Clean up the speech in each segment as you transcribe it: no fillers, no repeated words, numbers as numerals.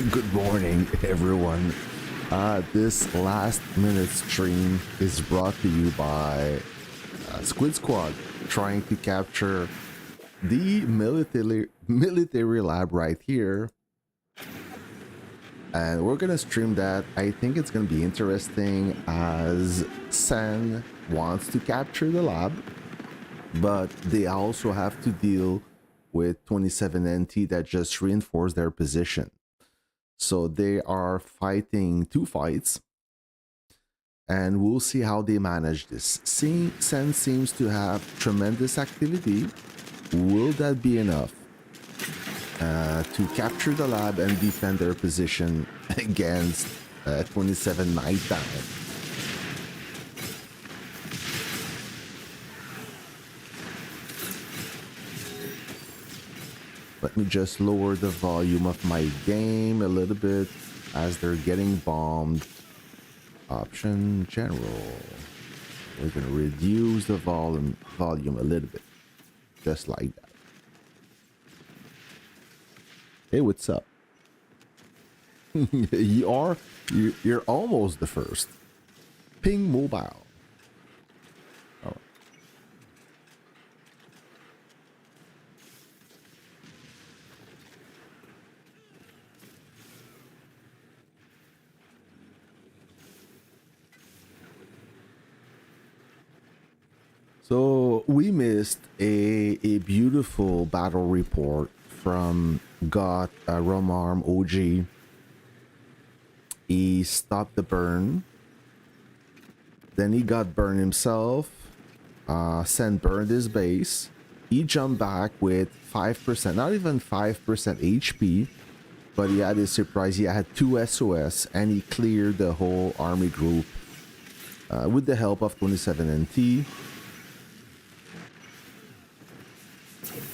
Good morning, everyone. This last minute stream is brought to you by Squid Squad, trying to capture the military lab right here. And we're gonna stream that. I think it's gonna be interesting as Sen wants to capture the lab, but they also have to deal with 27NT that just reinforced their position. So they are fighting two fights, and we'll see how they manage this. Sen seems to have tremendous activity. Will that be enough to capture the lab and defend their position against 27 Nighttime? Let me just lower the volume of my game a little bit as they're getting bombed. Option general. We're going to reduce the volume a little bit. Just like that. Hey, what's up? You're almost the first. Ping Mobile. All right. So we missed a beautiful battle report from GOTH Romarm OG. He stopped the burn. Then he got burned himself. Sen burned his base. He jumped back with 5%, not even 5% HP, but he had a surprise. He had 2 SOS and he cleared the whole army group with the help of 27NT.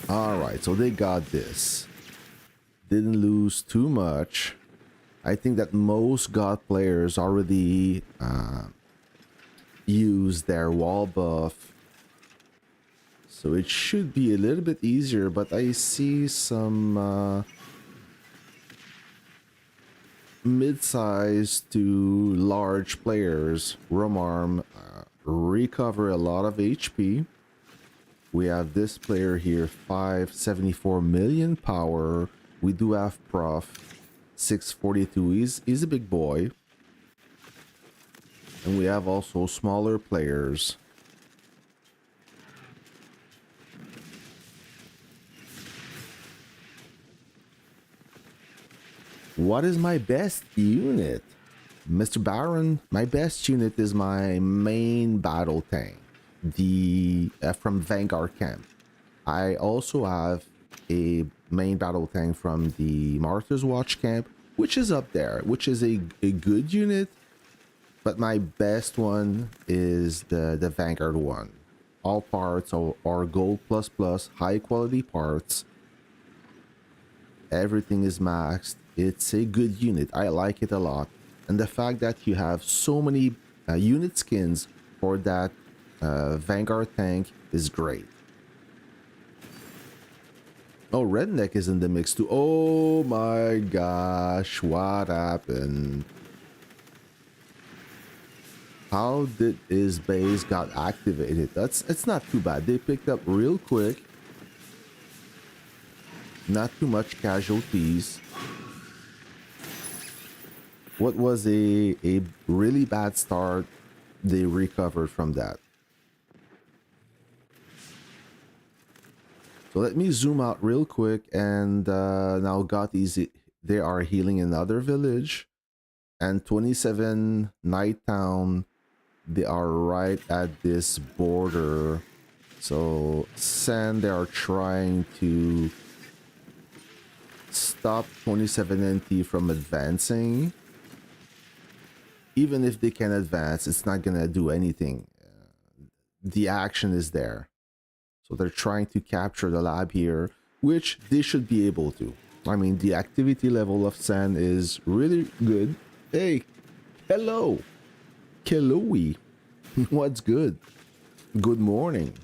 Alright, so they got this. Didn't lose too much. I think that most GOTH players already used their wall buff. So it should be a little bit easier, but I see some mid-sized to large players, Romarm, recover a lot of HP. We have this player here, 574 million power. We do have Prof, 642. He's a big boy. And we have also smaller players. What is my best unit? Mr. Baron, my best unit is my main battle tank. The from Vanguard camp. I also have a main battle tank from the Martyr's Watch camp, which is up there, which is a good unit, but my best one is the Vanguard one. All parts are gold plus, high quality parts. Everything is maxed. It's a good unit. I like it a lot, and the fact that you have so many unit skins for that Vanguard tank is great. Oh, Redneck is in the mix too. Oh my gosh, what happened? How did his base got activated? It's not too bad. They picked up real quick. Not too much casualties. What was a really bad start, they recovered from that. So let me zoom out real quick, and now GOTH Easy, they are healing another village, and 27 Nighttown, they are right at this border. So Sen, they are trying to stop 27NT from advancing. Even if they can advance, it's not gonna do anything. The action is there. So they're trying to capture the lab here, which they should be able to. I mean, the activity level of Sen is really good. Hey, hello. Hello-y. What's good? Good morning.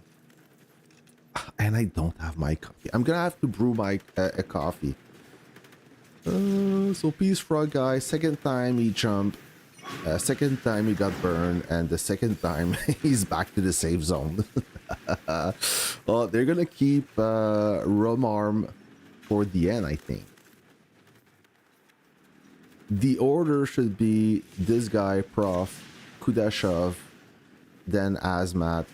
And I don't have my coffee. I'm gonna have to brew my a coffee. So Peace Frog guy, second time he jumped, second time he got burned, and the second time he's back to the safe zone. Well, they're gonna keep Rum Arm for the end, I think. The order should be this guy, Prof, Kudashov, then Azat.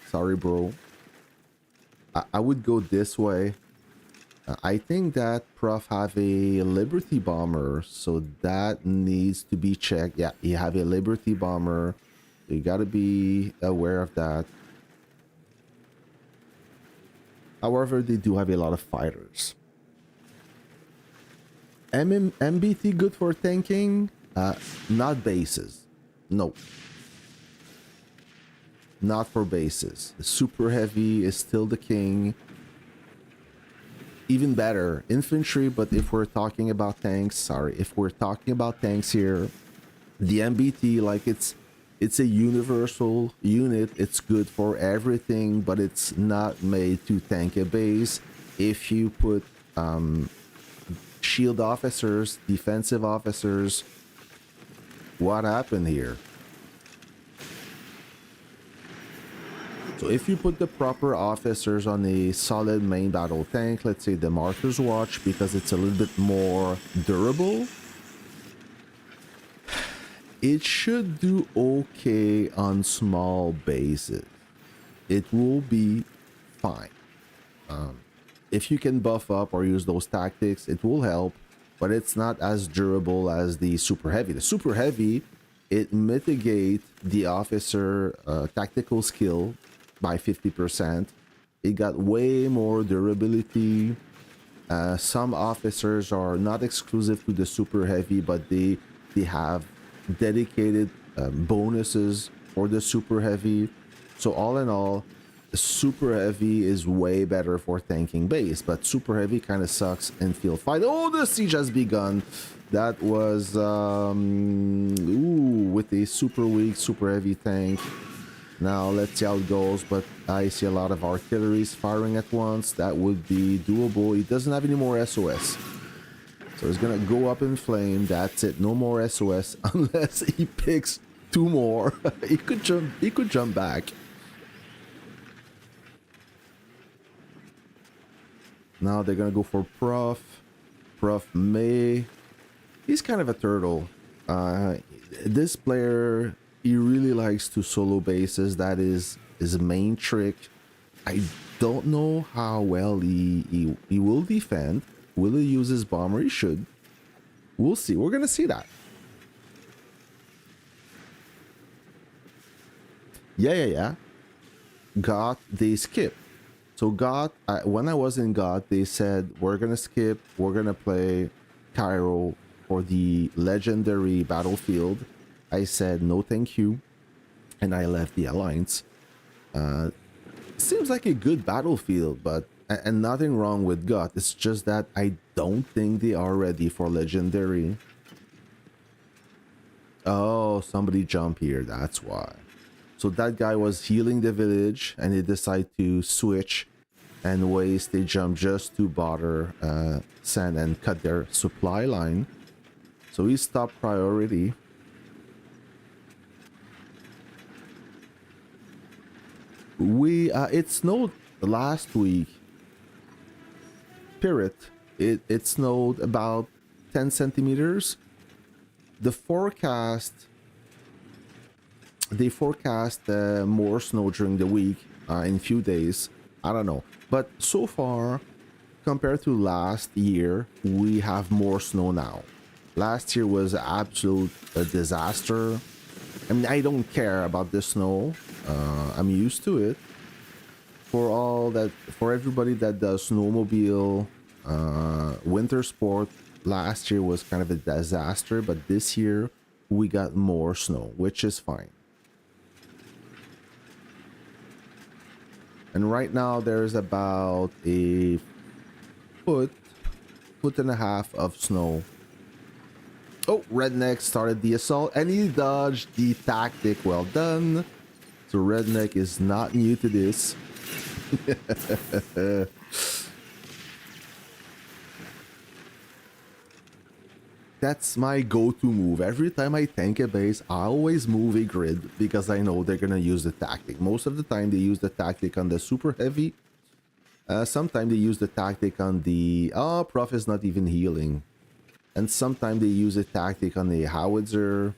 Sorry, bro. I would go this way. I think that Prof have a Liberty Bomber, so that needs to be checked. Yeah, you have a Liberty Bomber. You gotta be aware of that. However, they do have a lot of fighters. MBT good for tanking? Not bases. No. Not for bases. Super heavy is still the king. Even better, infantry, but if we're talking about tanks, if we're talking about tanks here, the MBT, like it's a universal unit. It's good for everything, but it's not made to tank a base. If you put shield officers, defensive officers, what happened here? So if you put the proper officers on a solid main battle tank, let's say the Martyr's Watch, because it's a little bit more durable, it should do okay on small bases. It will be fine. If you can buff up or use those tactics, it will help, but it's not as durable as the Super Heavy. The Super Heavy, it mitigates the officer tactical skill by 50%. It got way more durability. Some officers are not exclusive to the Super Heavy, but they have dedicated bonuses for the Super Heavy. So all in all, the Super Heavy is way better for tanking base, but Super Heavy kind of sucks in field fight. Oh, the siege has begun. That was with a super weak Super Heavy tank. Now let's see how it goes, but I see a lot of artilleries firing at once. That would be doable. He doesn't have any more SOS, so he's gonna go up in flame. That's it, no more SOS unless he picks two more. He could jump back. Now they're gonna go for Prof May. He's kind of a turtle. This player, he really likes to solo bases. That is his main trick. I don't know how well he will defend. Will he use his bomber? He should. We'll see. We're gonna see that. Yeah. GOTH, they skip. So GOTH, when I was in GOTH, they said, we're gonna skip. We're gonna play Cairo for the legendary battlefield. I said, no thank you. And I left the alliance. Seems like a good battlefield, but and nothing wrong with GOTH. It's just that I don't think they are ready for legendary. Oh, somebody jump here. That's why. So that guy was healing the village, and he decided to switch and waste a jump just to bother Sen and cut their supply line. So he stopped priority. It snowed last week. Pirate. It snowed about 10 centimeters. The forecast. They forecast more snow during the week in few days. I don't know, but so far, compared to last year, we have more snow now. Last year was absolute disaster. I mean, I don't care about the snow. I'm used to it. For everybody that does snowmobile, winter sport, last year was kind of a disaster, but this year we got more snow, which is fine. And right now there's about a foot and a half of snow. Oh, Redneck started the assault and he dodged the tactic. Well done. So Redneck is not new to this. that's my go-to move. Every time I tank a base, I always move a grid because I know they're gonna use the tactic. Most of the time they use the tactic on the super heavy. Sometimes they use the tactic on the Prof is not even healing. And sometimes they use a tactic on the howitzer.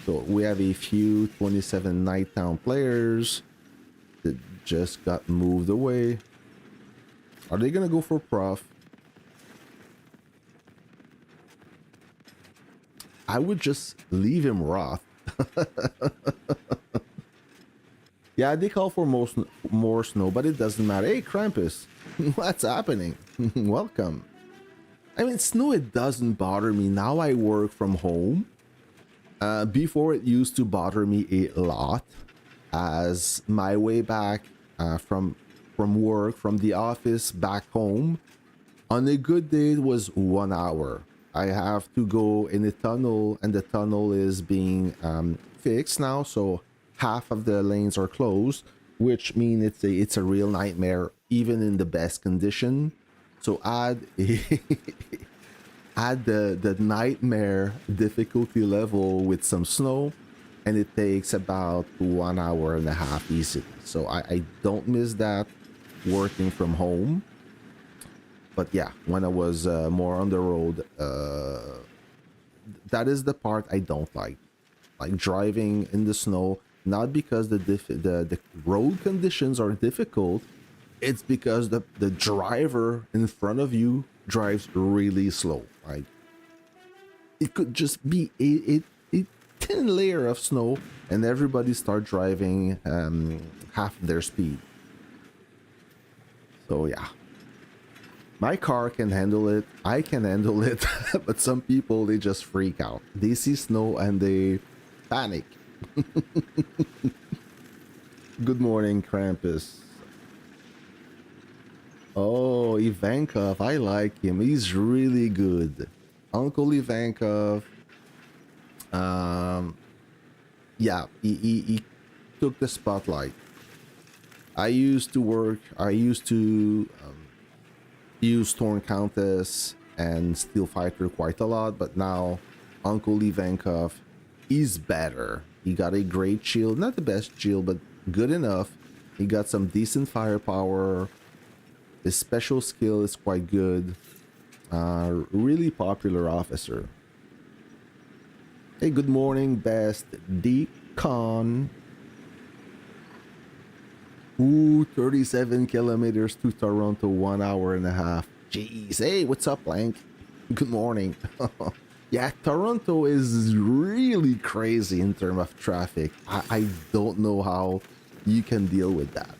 So we have a few 27 Nighttown players that just got moved away. Are they gonna go for Prof? I would just leave him Roth. Yeah, they call for more snow, but it doesn't matter. Hey, Krampus, what's happening? Welcome. I mean, snow, it doesn't bother me. Now I work from home. Before, it used to bother me a lot, as my way back from work, from the office back home, on a good day, it was 1 hour. I have to go in a tunnel, and the tunnel is being fixed now, so half of the lanes are closed, which means it's a real nightmare, even in the best condition. So add add the nightmare difficulty level with some snow, and it takes about 1 hour and a half easily. So I don't miss that working from home. But yeah, when I was more on the road, that is the part I don't like driving in the snow. Not because the road conditions are difficult, it's because the driver in front of you drives really slow. Like, it could just be a thin layer of snow, and everybody start driving half their speed. So yeah, my car can handle it, I can handle it, but some people, they just freak out. They see snow and they panic. Good morning, Krampus. Oh, Ivankov, I like him. He's really good. Uncle Ivankov. Yeah, he took the spotlight. I used to use Torn Countess and Steel Fighter quite a lot, but now Uncle Ivankov is better. He got a great shield, not the best shield, but good enough. He got some decent firepower. His special skill is quite good. Really popular officer. Hey, good morning, best Decon. Ooh, 37 kilometers to Toronto, 1 hour and a half. Jeez. Hey, what's up, Blank? Good morning. Yeah, Toronto is really crazy in terms of traffic. I don't know how you can deal with that.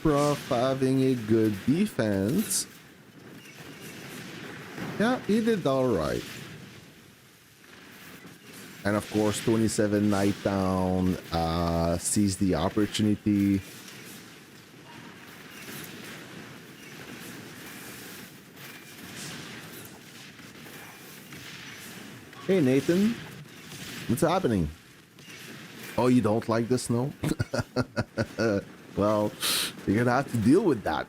Prof having a good defense. Yeah, he did all right. And of course, 27 Nighttown sees the opportunity. Hey, Nathan. What's happening? Oh, you don't like the snow? Well, you're gonna have to deal with that.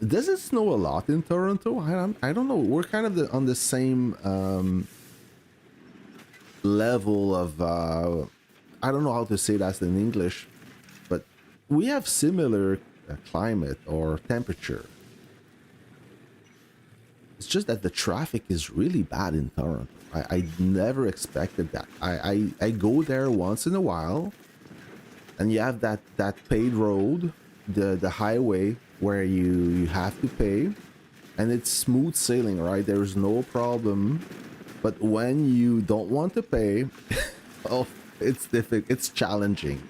Does it snow a lot in Toronto? I don't know. We're kind of on the same level of I don't know how to say that in English, but we have similar climate or temperature. It's just that the traffic is really bad in Toronto. I never expected that. I go there once in a while, and you have that paid road, the highway where you have to pay, and it's smooth sailing, right? There's no problem. But when you don't want to pay, oh, it's difficult. It's challenging.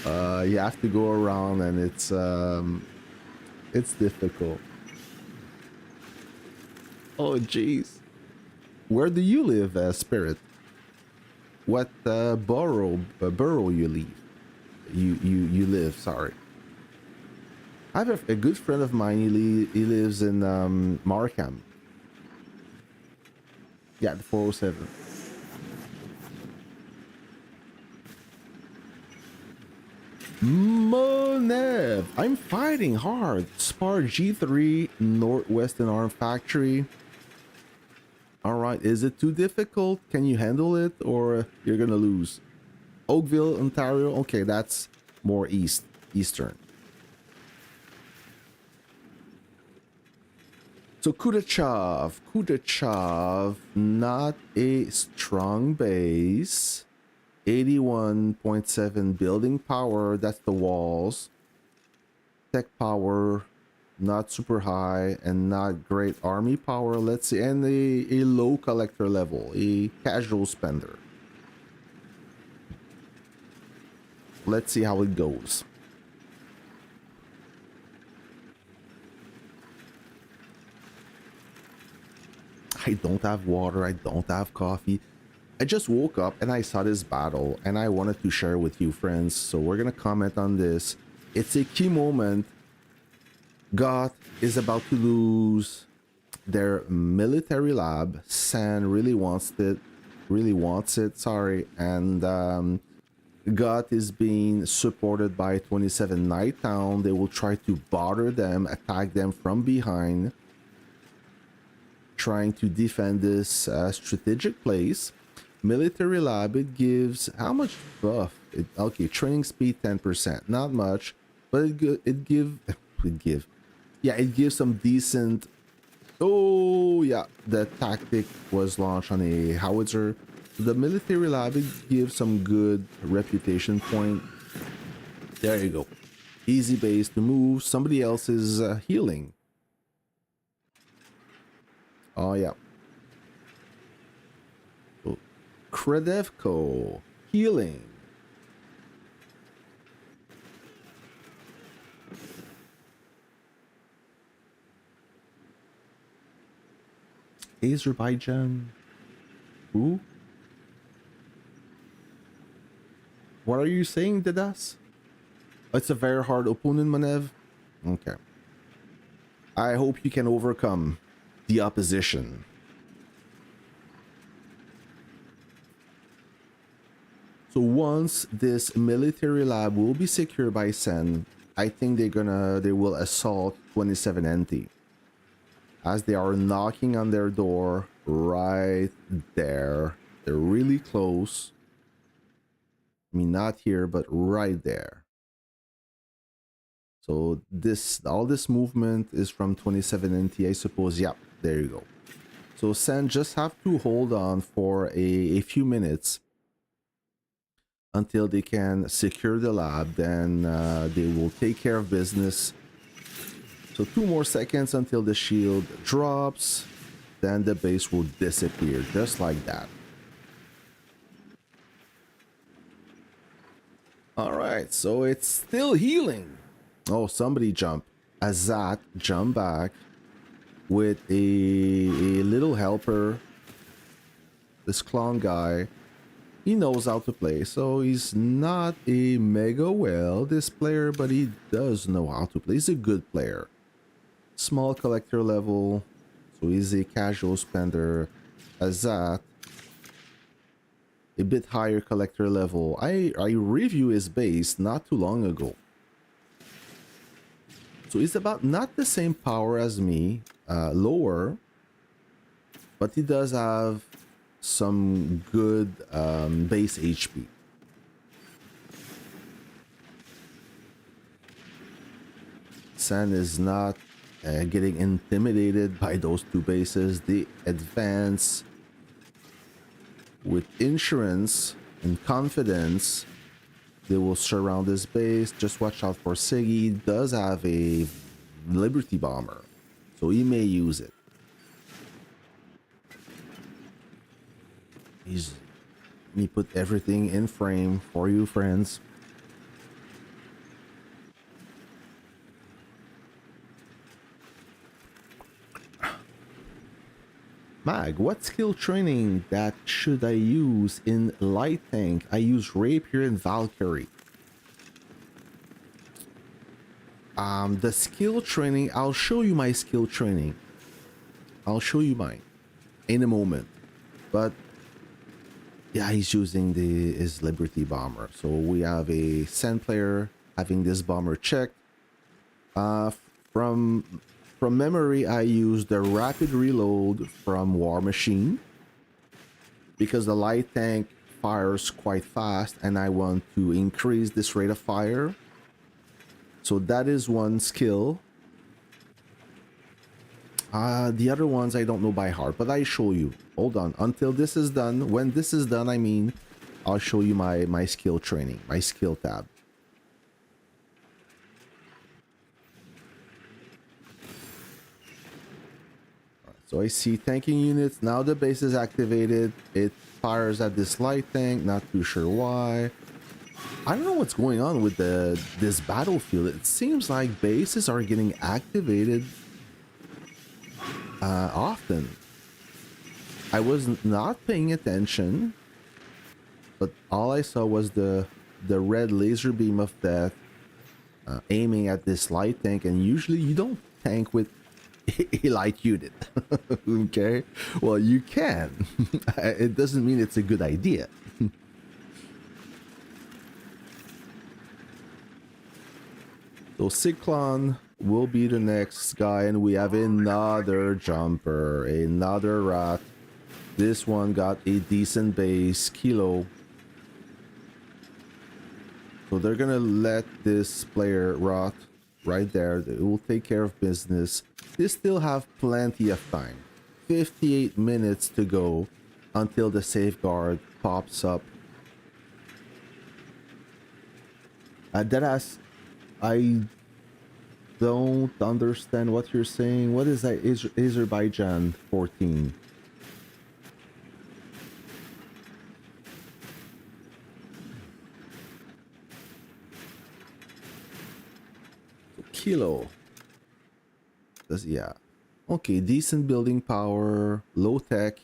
You have to go around, and it's difficult. Oh, jeez. Where do you live, Spirit? What borough you live? You live. Sorry. I have a good friend of mine. He lives in Markham. Yeah, the 407. Monev, I'm fighting hard. Spar G3, Northwestern Arm Factory. All right, is it too difficult? Can you handle it, or you're gonna lose? Oakville, Ontario. Okay, that's more eastern. So Kudachov, not a strong base. 81.7 building power, that's the walls. Tech power, not super high, and not great army power. Let's see, and a low collector level, a casual spender. Let's see how it goes. I don't have water, I don't have coffee. I just woke up and I saw this battle and I wanted to share with you, friends. So we're gonna comment on this. It's a key moment. GOTH is about to lose their military lab. SEN really wants it, sorry. And GOTH is being supported by 27 Nighttown. They will try to bother them, attack them from behind, trying to defend this strategic place. Military lab, it gives how much buff? Okay, training speed 10%, not much, but it gives some decent. Oh yeah, the tactic was launched on a howitzer. The military lab, it gives some good reputation point. There you go, easy base to move. Somebody else is healing. Oh yeah. Kredevko healing. Azerbaijan. Who? What are you saying, Dedas? It's a very hard opponent, Manev. Okay. I hope you can overcome the opposition. So once this military lab will be secured by SEN, I think they will assault 27 NT, as they are knocking on their door right there. They're really close. I mean, not here, but right there. So all this movement is from 27 NT, I suppose. Yeah, there you go. So SEN just have to hold on for a few minutes until they can secure the lab. Then they will take care of business. So 2 more seconds until the shield drops, then the base will disappear just like that. All right, so it's still healing. Oh, somebody jumped. Azat jumped back with a little helper. This clown guy, he knows how to play, so he's not a mega well this player, but he does know how to play. He's a good player. Small collector level, so he's a casual spender. Azat, a bit higher collector level. I reviewed his base not too long ago, so he's about not the same power as me, lower, but he does have some good base HP. SEN is not getting intimidated by those 2 bases. They advance with insurance and confidence. They will surround this base. Just watch out for Siggy. He does have a Liberty Bomber, so he may use it. Let me put everything in frame for you, friends. Mag, what skill training that should I use in light tank? I use Rapier and Valkyrie. The skill training, I'll show you my skill training. I'll show you mine in a moment. But yeah, he's using his Liberty Bomber. So we have a SEN player having this bomber checked. From memory, I used the rapid reload from War Machine because the light tank fires quite fast and I want to increase this rate of fire. So that is one skill. The other ones I don't know by heart, but I show you. Hold on. Until this is done. When this is done, I mean, I'll show you my skill training, my skill tab. So I see tanking units. Now the base is activated. It fires at this light tank. Not too sure why. I don't know what's going on with this battlefield. It seems like bases are getting activated often. I was not paying attention, but all I saw was the red laser beam of death aiming at this light tank, and usually you don't tank with a light unit. Okay, well, you can. It doesn't mean it's a good idea. So Cyclone will be the next guy, and we have another jumper, another rat. This one got a decent base, Kilo. So they're gonna let this player rot right there. It will take care of business. They still have plenty of time. 58 minutes to go until the safeguard pops up. Deadass, I don't understand what you're saying. What is that? Azerbaijan 14. Kilo. Yeah. Okay, decent building power, low tech,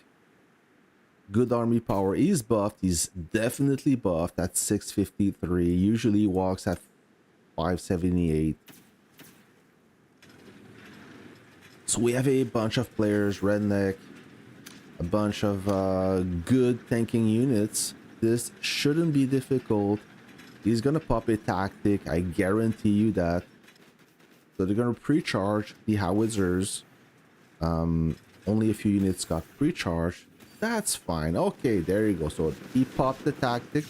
good army power. He's buffed. He's definitely buffed at 653. Usually walks at 578. So we have a bunch of players, redneck, a bunch of good tanking units. This shouldn't be difficult. He's gonna pop a tactic, I guarantee you that. So they're gonna pre-charge the howitzers. Only a few units got pre-charged. That's fine. Okay, there you go. So he popped the tactic.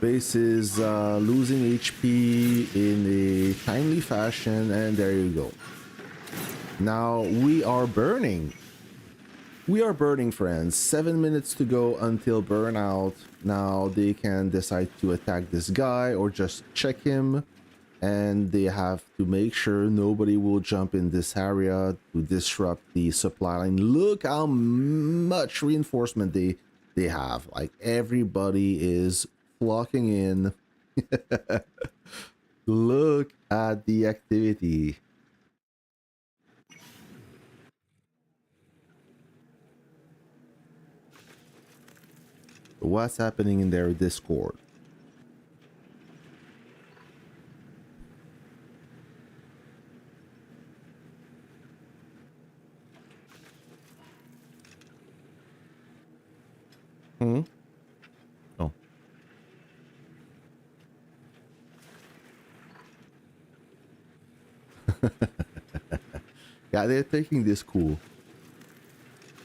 Base is losing HP in a timely fashion, and there you go. Now we are burning. We are burning, friends. 7 minutes to go until burnout. Now they can decide to attack this guy or just check him. And they have to make sure nobody will jump in this area to disrupt the supply line. Look how much reinforcement they have. Like, everybody is flocking in. Look at the activity. What's happening in their Discord? Oh. Yeah, they're taking this cool.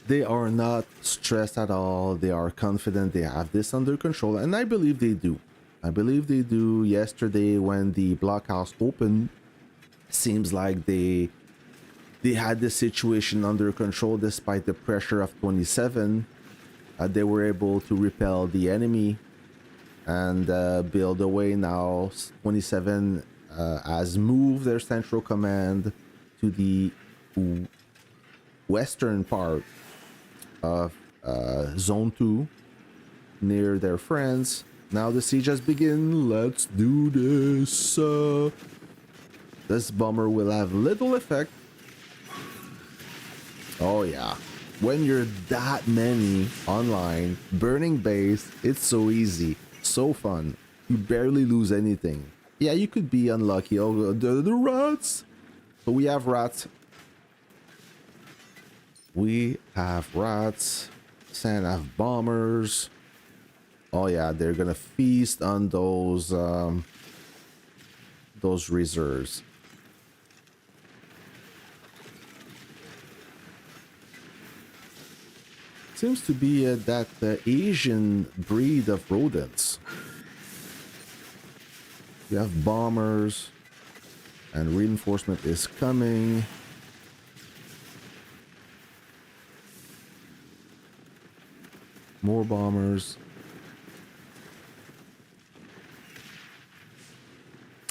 They are not stressed at all. They are confident they have this under control, and I believe they do. I believe they do. Yesterday, when the blockhouse opened, seems like they had the situation under control despite the pressure of 27. They were able to repel the enemy and build away. Now 27 has moved their central command to the western part of Zone 2 near their friends. Now the siege has begun. Let's do this. This bomber will have little effect. Oh yeah. When you're that many online, burning base, it's so easy, so fun. You barely lose anything. Yeah, you could be unlucky. Oh, the rats. So we have rats. We have rats. Sen have bombers. Oh yeah, they're gonna feast on those reserves. Seems to be that Asian breed of rodents. We have bombers, and reinforcement is coming. More bombers.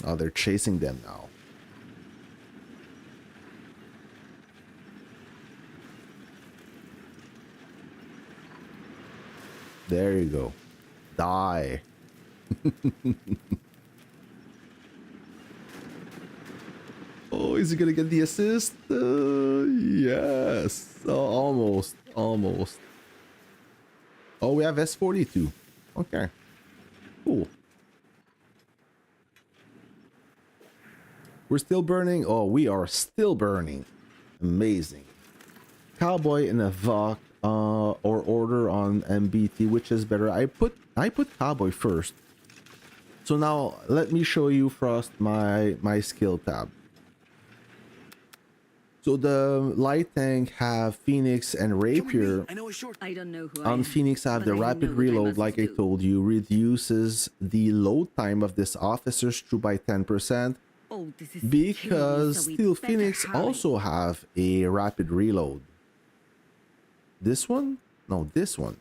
Oh, they're chasing them now. There you go. Die. Oh, is he gonna get the assist? Yes. Oh, almost. Almost. Oh, we have S40 too. Okay. Cool. We're still burning. Oh, we are still burning. Amazing. Cowboy and a VOC or order on MBT, which is better. I put Cowboy first. So now let me show you, Frost, my skill tab. So the light tank have Phoenix and Rapier. I don't know who On Phoenix, I have the rapid reload, like I told you, reduces the load time of this officer's troop by 10%. Oh, this is Because still Phoenix also have a rapid reload. This one? No, this one.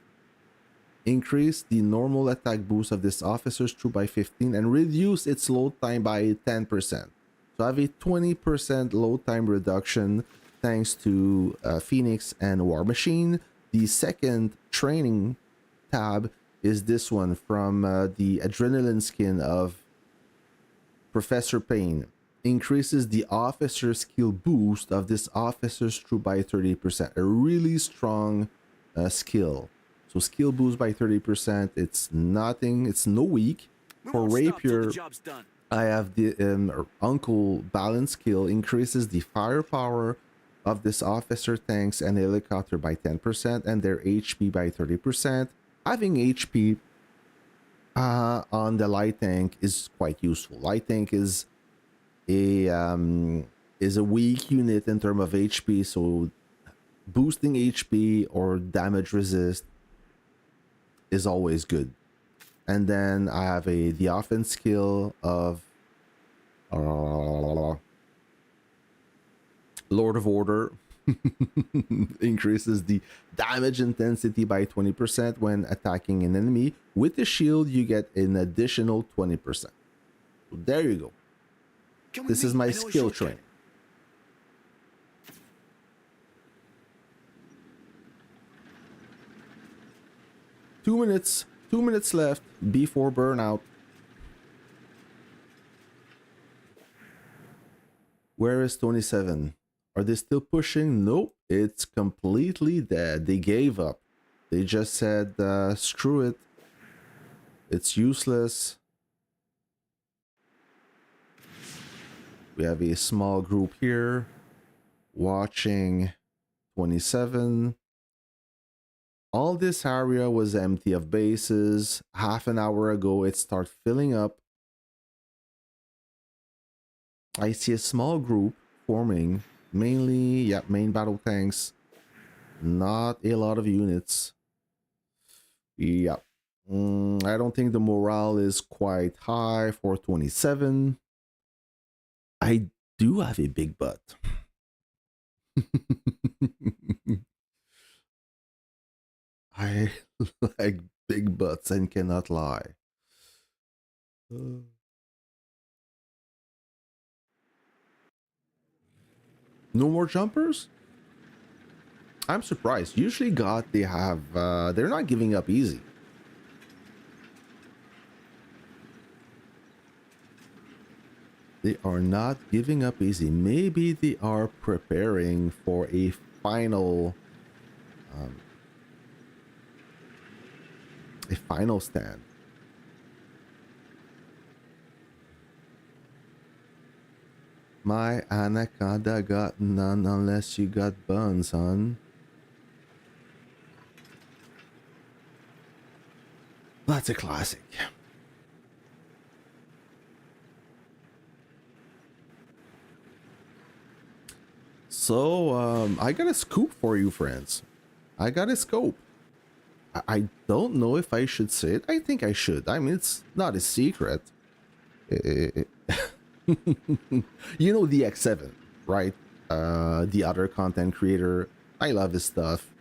Increase the normal attack boost of this officer's troop by 15 and reduce its load time by 10%. So I have a 20% load time reduction thanks to Phoenix and War Machine. The second training tab is this one from the Adrenaline skin of Professor Payne. Increases the officer skill boost of this officer's troop by 30%. A really strong skill. So skill boost by 30%. It's nothing. It's no weak. For Rapier, I have the Uncle Balance skill. Increases the firepower of this officer, tanks, and helicopter by 10% and their HP by 30%. Having HP on the light tank is quite useful. Light tank is a weak unit in terms of HP, so boosting HP or damage resist is always good. And then I have the offense skill of Lord of Order. Increases the damage intensity by 20% when attacking an enemy. With the shield, you get an additional 20%. So there you go. This is my skill training. Two minutes left before burnout. Where is 27? Are they still pushing? Nope, it's completely dead. They gave up. They just said, screw it. It's useless. We have a small group here watching 27. All this area was empty of bases. Half an hour ago, it started filling up. I see a small group forming, mainly, main battle tanks. Not a lot of units. I don't think the morale is quite high for 27. I do have a big butt. I like big butts and cannot lie. No more jumpers? I'm surprised. Usually GOTH, they have, they're not giving up easy. They are not giving up easy. Maybe they are preparing for a final stand. My anaconda got none unless you got buns, son. That's a classic. So, I got a scoop for you, friends. I got a scope. I don't know if I should say it. I think I should. I mean, it's not a secret. Eh, you know the X7, right? The other content creator. I love his stuff.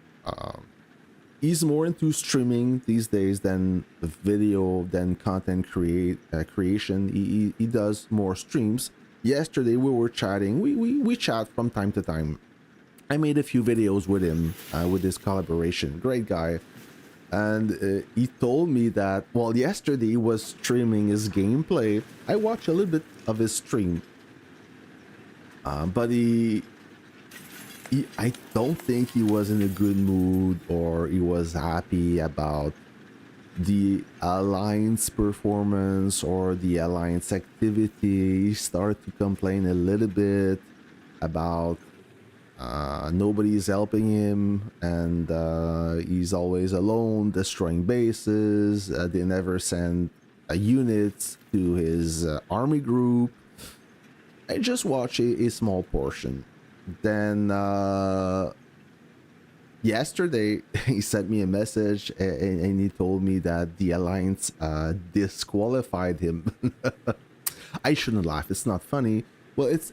He's more into streaming these days than video, than content creation. He does more streams. Yesterday we were chatting. We chat from time to time. I made a few videos with him with this collaboration. Great guy. And he told me that, well, yesterday he was streaming his gameplay. I watched a little bit of his stream, but I don't think he was in a good mood or he was happy about the Alliance performance or the Alliance activity. He started to complain a little bit about nobody's helping him, and he's always alone destroying bases. They never send units to his army group. I just watched a small portion. Then yesterday he sent me a message, and he told me that the Alliance disqualified him. I shouldn't laugh, it's not funny. Well, it's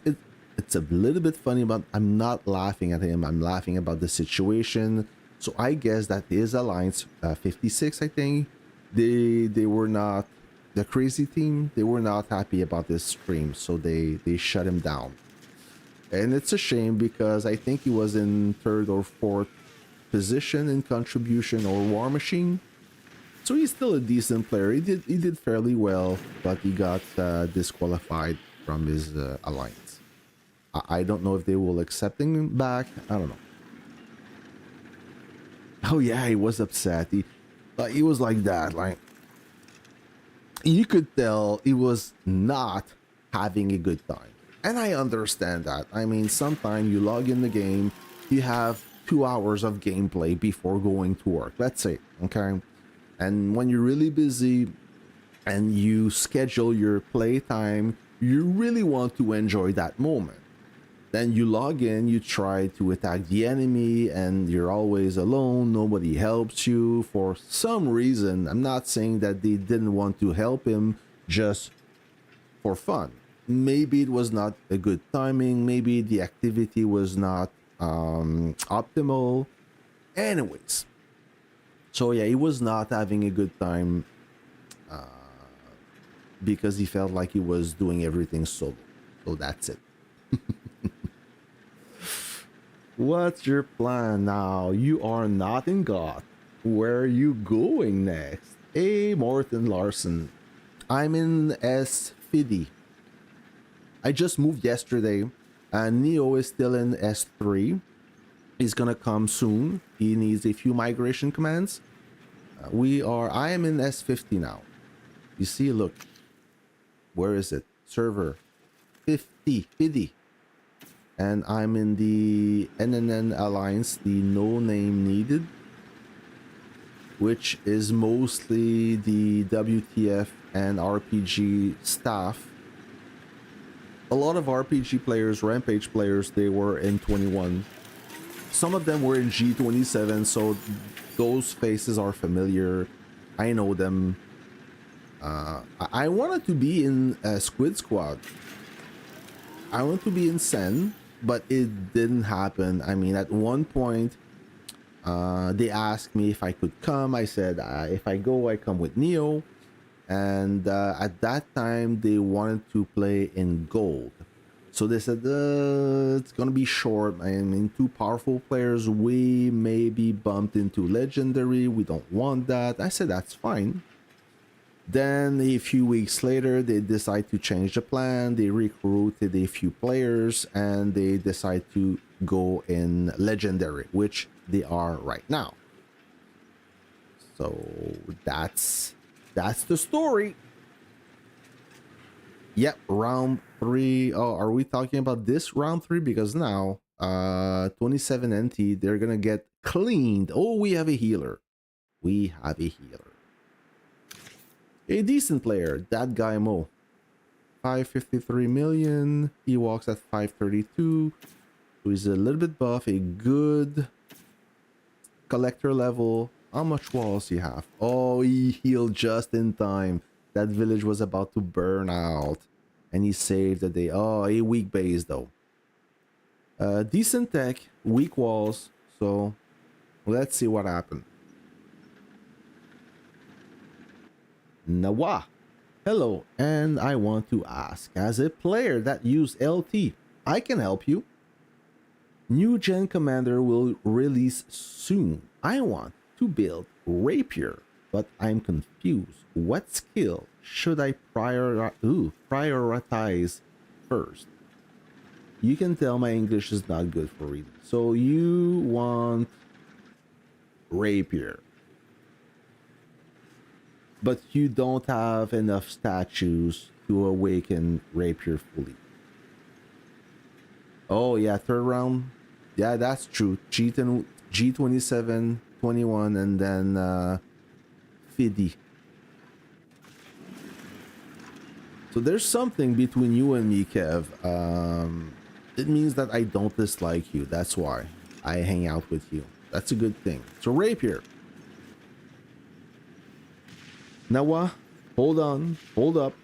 a little bit funny, but I'm not laughing at him. I'm laughing about the situation. So I guess that his Alliance 56, I think, they were not the crazy team. They were not happy about this stream, so they shut him down. And it's a shame because I think he was in third or fourth position in contribution or War Machine. So he's still a decent player. He did fairly well, but he got disqualified from his Alliance. I don't know if they will accept him back. I don't know. Oh yeah, he was upset. He was like that. Like, you could tell he was not having a good time. And I understand that. I mean, sometimes you log in the game, you have 2 hours of gameplay before going to work, let's say, okay? And when you're really busy and you schedule your playtime, you really want to enjoy that moment. Then you log in, you try to attack the enemy, and you're always alone. Nobody helps you for some reason. I'm not saying that they didn't want to help him just for fun. Maybe it was not a good timing. Maybe the activity was not optimal. Anyways, so yeah, he was not having a good time because he felt like he was doing everything solo. So that's it. What's your plan now? You are not in GOTH. Where are you going next? Hey, Morten Larson. I'm in S40. I just moved yesterday, and Neo is still in S3. He's gonna come soon. He needs a few migration commands. I am in S50 now. You see, look. Where is it? Server 50. And I'm in the NNN Alliance, the no name needed, which is mostly the WTF and RPG staff. A lot of RPG players, Rampage players, they were in 21. Some of them were in G27, so those faces are familiar. I know them. I wanted to be in Squid Squad. I wanted to be in Sen, but it didn't happen. I mean, at one point, they asked me if I could come. I said, if I go, I come with Neo. And at that time, they wanted to play in gold. So they said, it's going to be short. I mean, two powerful players. We may be bumped into legendary. We don't want that. I said, that's fine. Then a few weeks later, they decide to change the plan. They recruited a few players and they decide to go in legendary, which they are right now. So that's the story. Yep, round 3. Oh, are we talking about this round 3? Because now 27 NT, they're gonna get cleaned. Oh, we have a healer. We have a healer. A decent player, that guy Mo. 553 million. He walks at 532. So he's a little bit buff. A good collector level. How much walls he have? Oh, he healed just in time. That village was about to burn out. And he saved the day. Oh, a weak base though. Decent tech, weak walls. So let's see what happened. Nawa. Hello, and I want to ask, as a player that use LT, I can help you. New gen commander will release soon. I want to build rapier, but I'm confused. What skill should I prioritize first? You can tell my English is not good for reading. So you want rapier, but you don't have enough statues to awaken rapier fully. Oh yeah, third round. Yeah, that's true. G27, 21, and then 50. So there's something between you and me, Kev. It means that I don't dislike you. That's why I hang out with you. That's a good thing. So rapier. Nawa, hold on, hold up.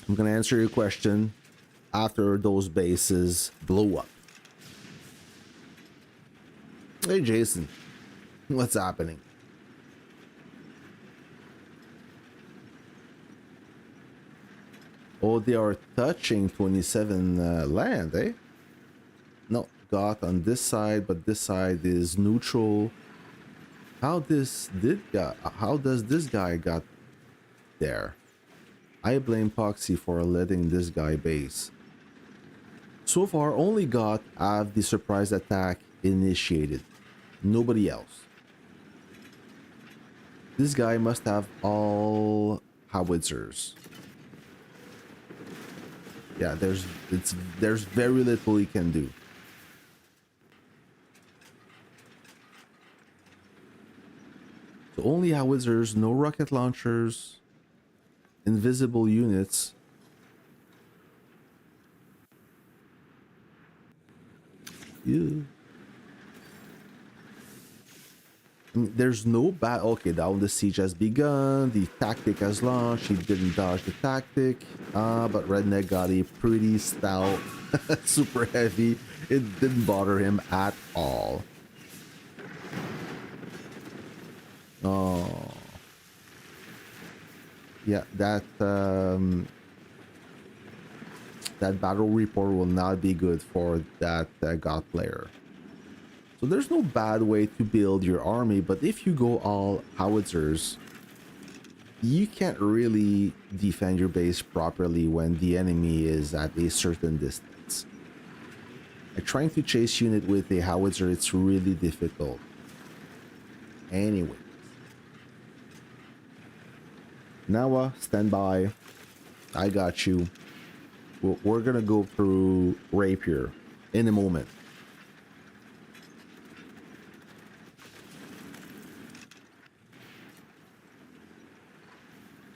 I'm gonna answer your question after those bases blow up. Hey Jason, what's happening? Oh, they are touching 27 land, eh? No, GOTH on this side, but this side is neutral. How does this guy got there? I blame Poxy for letting this guy base. So far, only GOTH have the surprise attack initiated. Nobody else. This guy must have all howitzers. Yeah, there's very little he can do. So only howitzers, no rocket launchers, invisible units. Yeah. I mean, there's no bad. Okay, down the siege has begun. The tactic has launched. He didn't dodge the tactic. But Redneck got a pretty stout, super heavy. It didn't bother him at all. Oh, yeah, that battle report will not be good for that GOTH player. So there's no bad way to build your army, but if you go all howitzers, you can't really defend your base properly when the enemy is at a certain distance. Like trying to chase unit with a howitzer, it's really difficult. Anyway. Nawa, stand by. I got you. We're gonna go through rapier in a moment.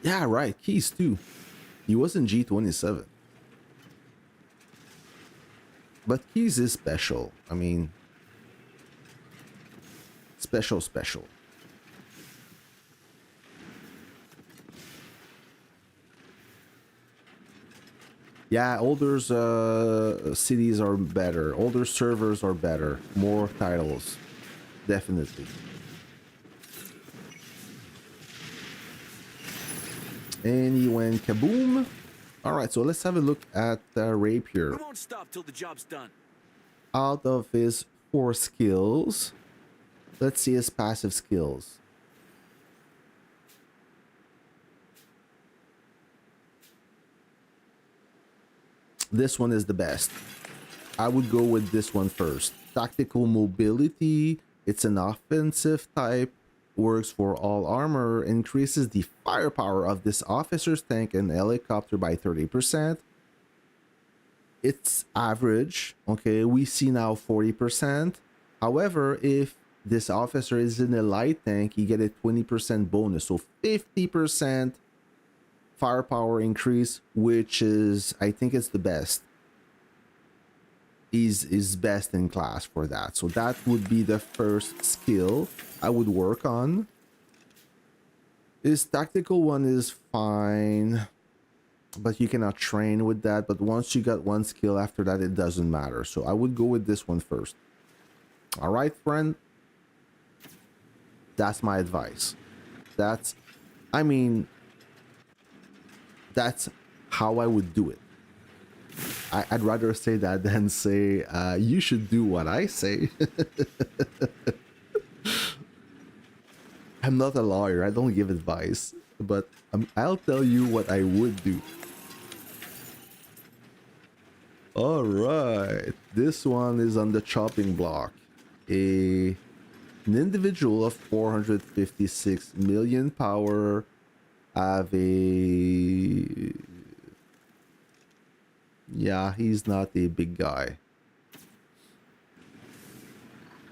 Yeah, right. Keys too. He was in G27. But Keys is special. I mean, special. Yeah, older cities are better. Older servers are better. More titles. Definitely. And he went kaboom. All right, so let's have a look at Rapier. We won't stop till the job's done. Out of his 4 skills, let's see his passive skills. This one is the best. I would go with this one first. Tactical mobility. It's an offensive type. Works for all armor. Increases the firepower of this officer's tank and helicopter by 30%. It's average. Okay, we see now 40%. However, if this officer is in a light tank, you get a 20% bonus. So 50% firepower increase, which is, I think it's the best. Is best in class for that. So that would be the first skill I would work on. This tactical one is fine, but you cannot train with that. But once you got one skill, after that it doesn't matter. So I would go with this one first. All right, friend. That's my advice. That's how I would do it. I'd rather say that than say, you should do what I say. I'm not a lawyer. I don't give advice. But I'll tell you what I would do. Alright. This one is on the chopping block. An individual of 456 million power have a... Yeah, he's not a big guy.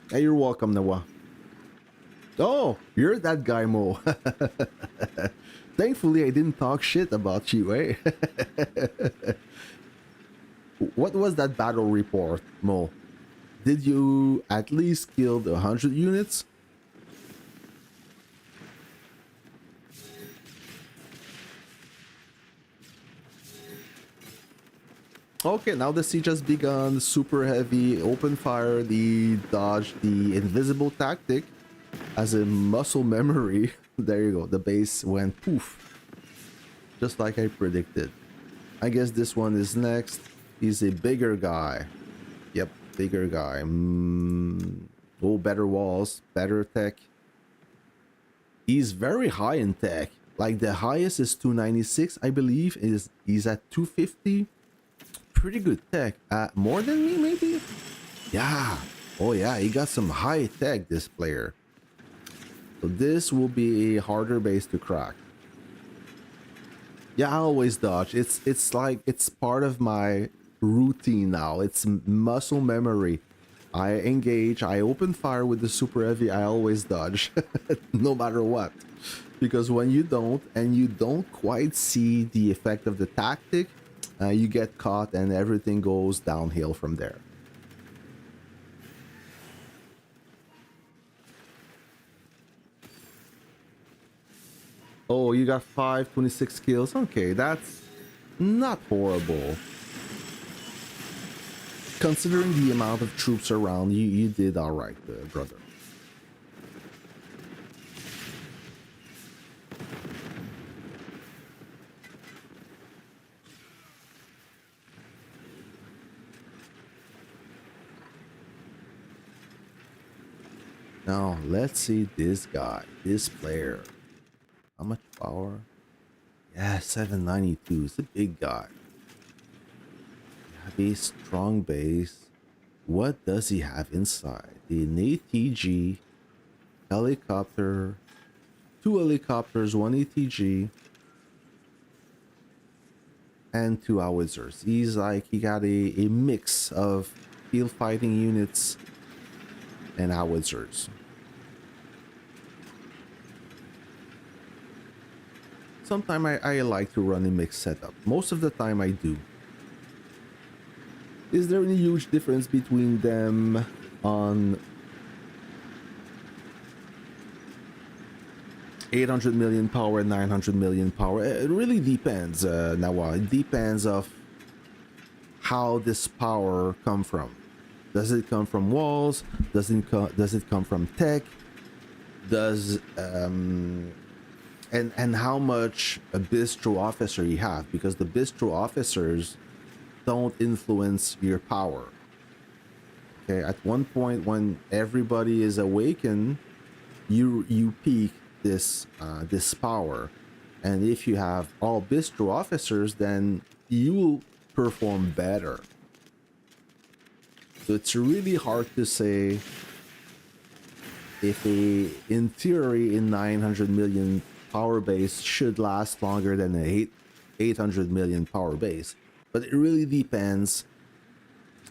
Hey, you're welcome, Noah. Oh, you're that guy, Mo. Thankfully, I didn't talk shit about you, eh? What was that battle report, Mo? Did you at least kill 100 units? Okay, now the siege has begun. Super heavy, open fire. The dodge, the invisible tactic as a muscle memory. There you go. The base went poof, just like I predicted. I guess this one is next. He's a bigger guy. Yep, bigger guy. Oh, better walls, better tech. He's very high in tech. Like the highest is 296, I believe. He's at 250. Pretty good tech. More than me, maybe? Yeah. Oh, yeah. He got some high tech, this player. So this will be a harder base to crack. Yeah, I always dodge. It's like it's part of my routine now. It's muscle memory. I engage. I open fire with the super heavy. I always dodge, no matter what. Because when you don't, and you don't quite see the effect of the tactic, you get caught and everything goes downhill from there. Oh, you got 526 kills. Okay, that's not horrible. Considering the amount of troops around, you did all right, brother. Now, let's see this guy, this player. How much power? Yeah, 792. It's a big guy. Have a strong base. What does he have inside? An ATG, helicopter, 2 helicopters, 1 ATG, and 2 howitzers. He's like, he got a mix of field fighting units and howitzers. Sometimes I like to run a mixed setup. Most of the time I do. Is there any huge difference between them on 800 million power and 900 million power? It really depends, Nawa. It depends of how this power come from. Does it come from walls? Does it come from tech? Does and how much a bistro officer you have, because the bistro officers don't influence your power. Okay, at one point when everybody is awakened, you peak this this power, and if you have all bistro officers, then you will perform better. So it's really hard to say if in theory, a 900 million power base should last longer than an 800 million power base, but it really depends.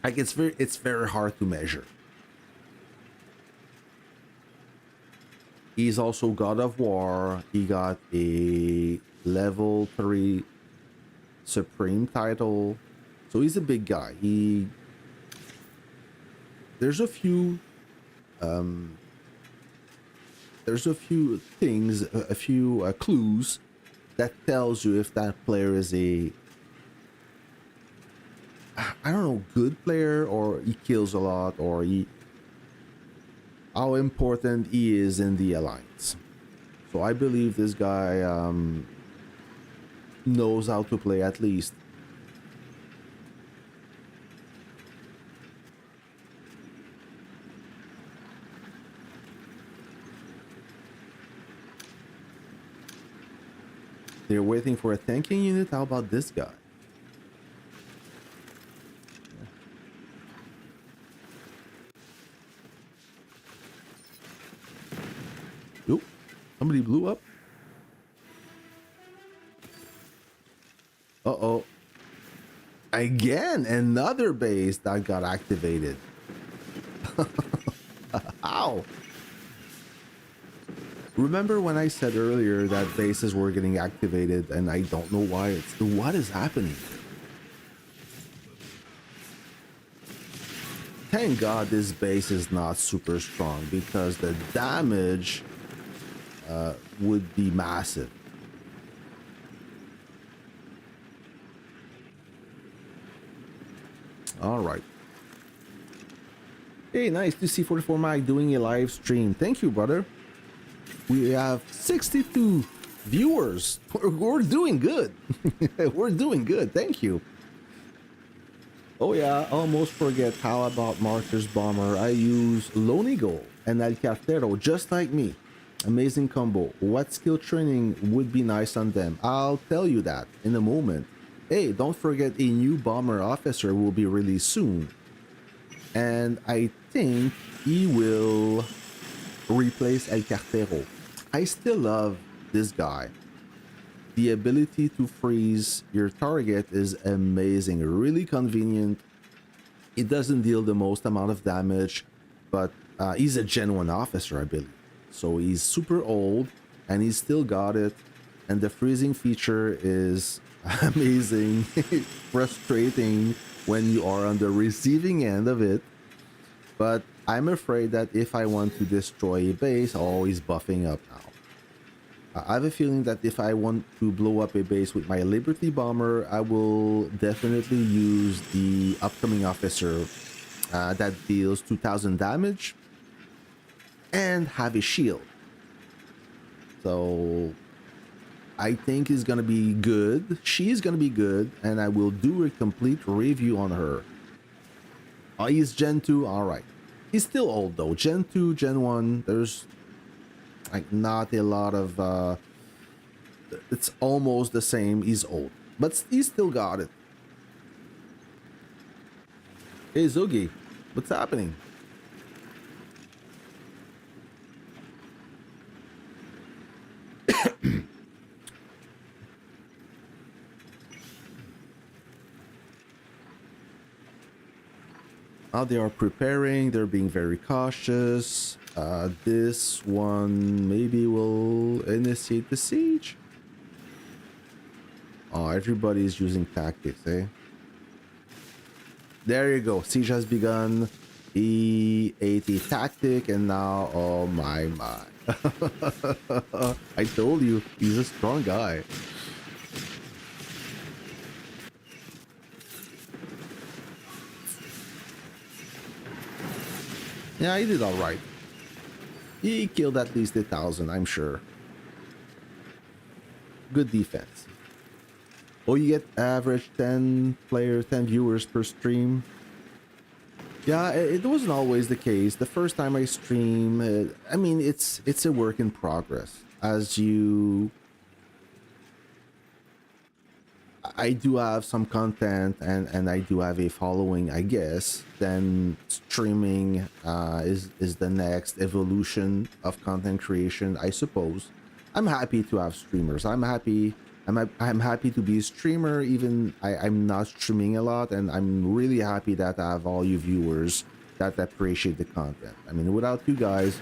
Like it's very hard to measure. He's also God of War. He got a level 3 Supreme title. So he's a big guy. There's a few things, a few clues that tells you if that player is a, I don't know, good player, or he kills a lot, or how important he is in the alliance. So I believe this guy knows how to play at least. They're waiting for a tanking unit. How about this guy? Oop, somebody blew up. Uh-oh. Again, another base that got activated. Ow. Remember when I said earlier that bases were getting activated, and I don't know why. What is happening? Thank God this base is not super strong, because the damage would be massive. All right. Hey, nice to see 44 Mike doing a live stream. Thank you, brother. We have 62 viewers. We're doing good. We're doing good. Thank you. Oh yeah, almost forget. How about Martyrs Bomber? I use Lone Eagle and El Cartero just like me. Amazing combo. What skill training would be nice on them? I'll tell you that in a moment. Hey, don't forget a new bomber officer will be released soon. And I think he will replace El Cartero. I still love this guy. The ability to freeze your target is amazing, really convenient. It doesn't deal the most amount of damage, but he's a Gen 1 officer, I believe. So he's super old, and he's still got it. And the freezing feature is amazing, frustrating when you are on the receiving end of it. But I'm afraid that if I want to destroy a base, oh, he's buffing up now. I have a feeling that if I want to blow up a base with my Liberty Bomber, I will definitely use the upcoming officer that deals 2000 damage and have a shield. So I think it's gonna be good. She's gonna be good, and I will do a complete review on her. Oh, he's Gen 2, alright. He's still old though. Gen 2, Gen 1, there's like not a lot of it's almost the same. He's old, but he's still got it. Hey Zugi, what's happening? They are preparing, they're being very cautious. This one maybe will initiate the siege. Oh, everybody's using tactics, eh? There you go, siege has begun. He ate a tactic, and now, oh my. I told you, he's a strong guy. Yeah, he did all right. He killed at least 1,000, I'm sure. Good defense. Oh, you get average 10 players, 10 viewers per stream. Yeah, it wasn't always the case. The first time I stream, I mean, it's a work in progress. I do have some content, and I do have a following, I guess. Then streaming is the next evolution of content creation, I suppose. I'm happy to have streamers. I'm happy to be a streamer, even I'm not streaming a lot, and I'm really happy that I have all you viewers that appreciate the content. I mean, without you guys,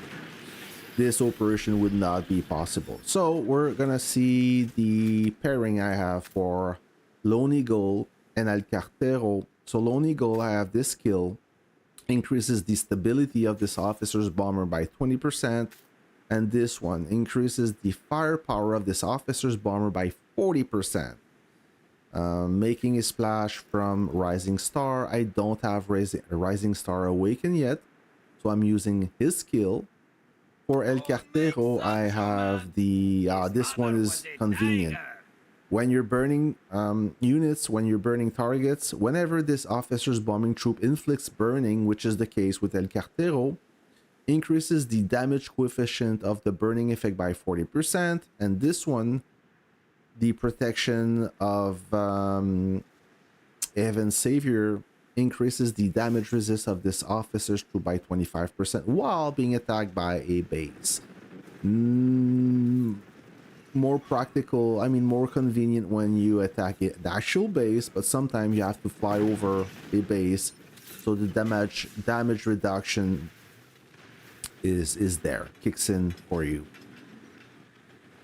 this operation would not be possible. So we're gonna see the pairing I have for Lone Eagle and El Cartero. So Lone Eagle, I have this skill, increases the stability of this officer's bomber by 20%, and this one increases the firepower of this officer's bomber by 40%. Making a splash from Rising Star. I don't have Rising Star Awakened yet, so I'm using his skill. For El Cartero, I have the this one is convenient. When you're burning units, when you're burning targets, whenever this officer's bombing troop inflicts burning, which is the case with El Cartero, increases the damage coefficient of the burning effect by 40%, and this one, the protection of Evan Savior, increases the damage resist of this officer's troop by 25% while being attacked by a base. More practical, I mean more convenient when you attack the actual base, but sometimes you have to fly over a base, so the damage reduction is there, kicks in for you.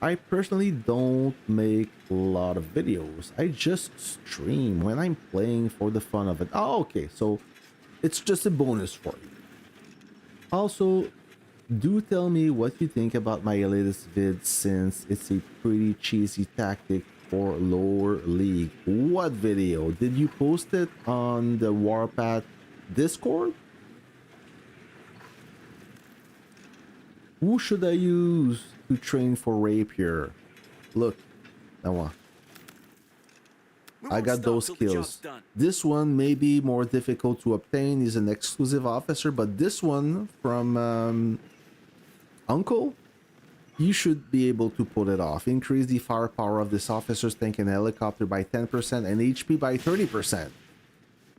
I personally don't make a lot of videos. I just stream when I'm playing for the fun of it. Oh, okay, so it's just a bonus for you. Also, do tell me what you think about my latest vid, since it's a pretty cheesy tactic for lower league. What video? Did you post it on the Warpath Discord? Who should I use to train for rapier? Look, that one. I got those skills. This one may be more difficult to obtain. He's an exclusive officer, but this one from Uncle, you should be able to pull it off. Increase the firepower of this officer's tank and helicopter by 10% and HP by 30%.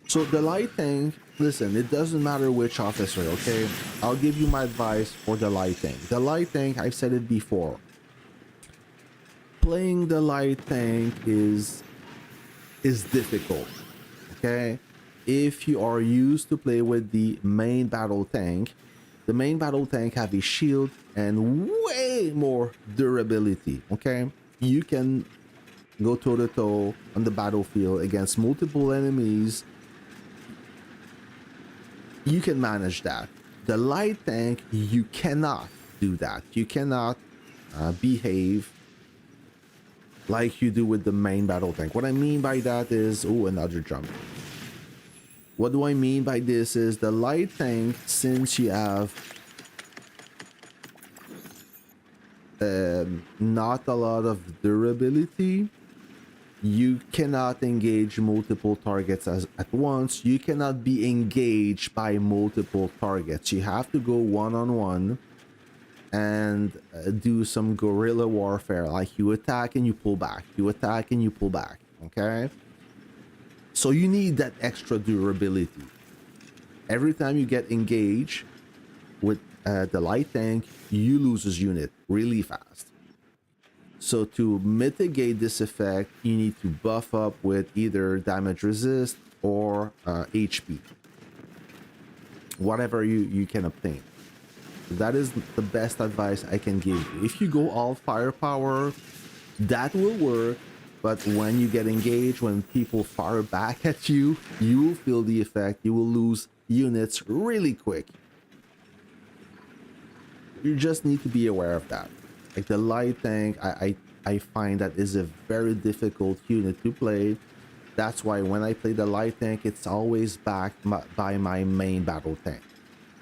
So the light tank, listen, it doesn't matter which officer, okay? I'll give you my advice for the light tank. The light tank, I've said it before. Playing the light tank is difficult, okay? If you are used to play with the main battle tank, the main battle tank have a shield and way more durability, okay? You can go toe-to-toe on the battlefield against multiple enemies. You can manage that. The light tank, you cannot do that. You cannot behave like you do with the main battle tank. What I mean by that is, oh, another jump. What do I mean by this is the light tank, since you have not a lot of durability, you cannot engage multiple targets at once. You cannot be engaged by multiple targets. You have to go one-on-one and do some guerrilla warfare, like you attack and you pull back, you attack and you pull back, okay? So you need that extra durability. Every time you get engaged with the light tank, you lose his unit really fast. So to mitigate this effect, you need to buff up with either damage resist or HP. Whatever you can obtain. That is the best advice I can give you. If you go all firepower, that will work. But when you get engaged, when people fire back at you, you will feel the effect. You will lose units really quick. You just need to be aware of that. Like the light tank, I find that is a very difficult unit to play. That's why when I play the light tank, it's always backed by my main battle tank.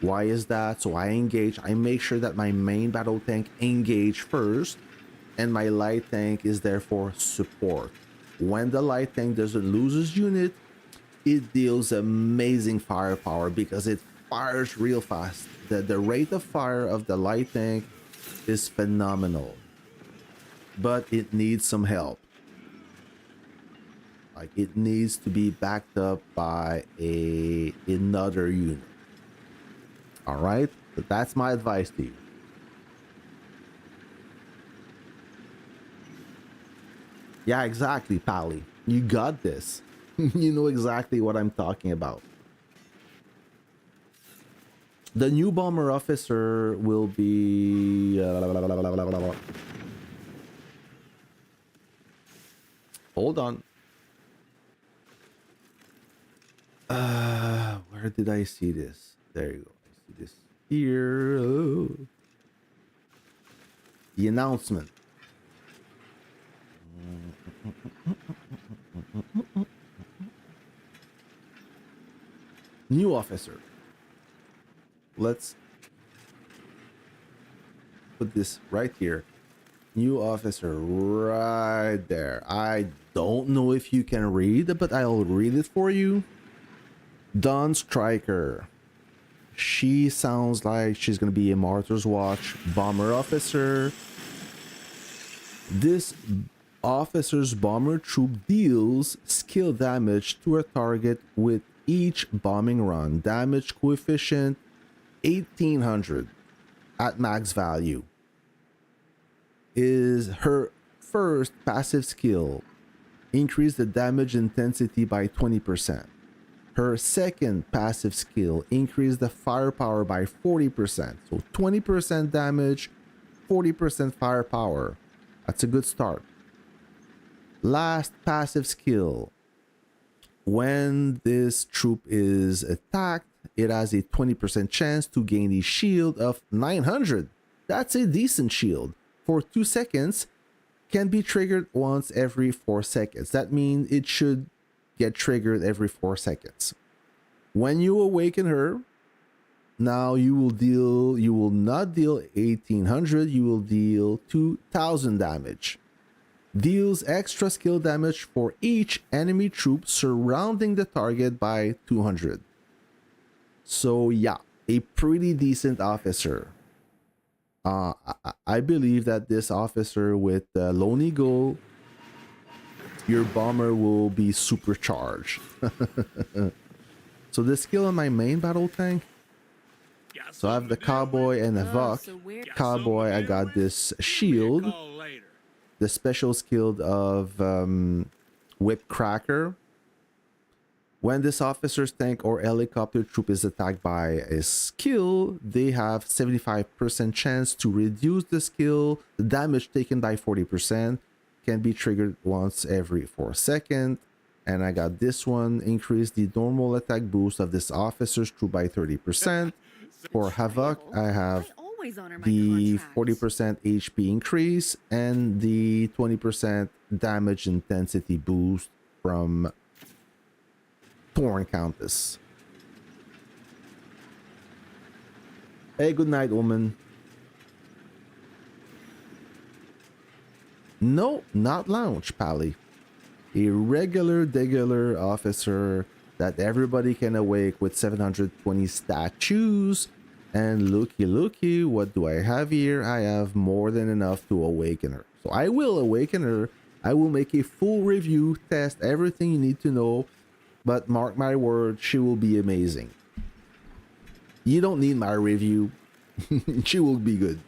Why is that? So I engage, I make sure that my main battle tank engage first, and my light tank is there for support. When the light tank doesn't lose its unit, it deals amazing firepower because it fires real fast. The rate of fire of the light tank is phenomenal, but it needs some help. Like it needs to be backed up by another unit. All right, but that's my advice to you. Yeah, exactly, Pally. You got this. You know exactly what I'm talking about. The new bomber officer will be... hold on. Where did I see this? There you go. I see this here. Oh. The announcement. New officer. Let's put this right here. New officer right there. I don't know if you can read, but I'll read it for you. Dawn Striker. She sounds like she's gonna be a Martyr's Watch bomber officer. This officer's bomber troop deals skill damage to a target with each bombing run. Damage coefficient 1800 at max value. Is her first passive skill. Increase the damage intensity by 20%. Her second passive skill, increase the firepower by 40%. So 20% damage, 40% firepower. That's a good start. Last passive skill. When this troop is attacked, it has a 20% chance to gain a shield of 900. That's a decent shield. For 2 seconds, can be triggered once every 4 seconds. That means it should get triggered every 4 seconds. When you awaken her, now you will not deal 1800, you will deal 2000 damage. Deals extra skill damage for each enemy troop surrounding the target by 200. So yeah, a pretty decent officer. I believe that this officer with Lone Eagle, your bomber will be supercharged. So the skill on my main battle tank. So I have the Cowboy and the Vok. Cowboy, I got this shield. The special skill of Whip Cracker. When this officer's tank or helicopter troop is attacked by a skill, they have 75% chance to reduce the skill. The damage taken by 40% can be triggered once every 4 seconds. And I got this one, increase the normal attack boost of this officer's troop by 30%. For Havoc, I have the 40% HP increase and the 20% damage intensity boost from Torn Countess. Hey, good night, woman. No, not lounge, Pally. A regular officer that everybody can awake with 720 statues. And looky, what do I have here? I have more than enough to awaken her. So I will awaken her. I will make a full review, test everything you need to know. But mark my word, she will be amazing. You don't need my review. She will be good.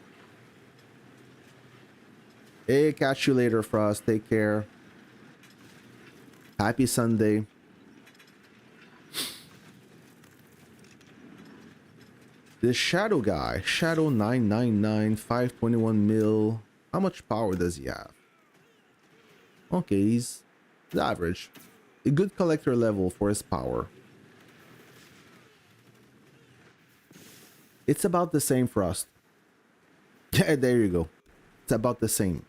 Hey, catch you later, Frost. Take care. Happy Sunday. This Shadow guy, Shadow 999, 521 mil. How much power does he have? Okay, he's average. A good collector level for his power. It's about the same, Frost. Yeah, there you go. It's about the same.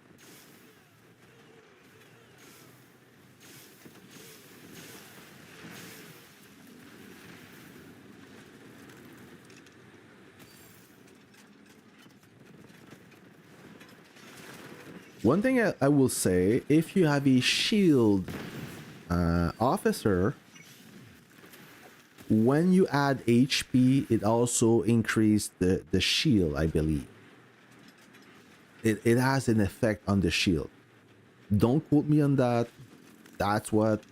One thing I will say, if you have a shield officer, when you add HP, it also increases the shield, I believe. It has an effect on the shield. Don't quote me on that. That's what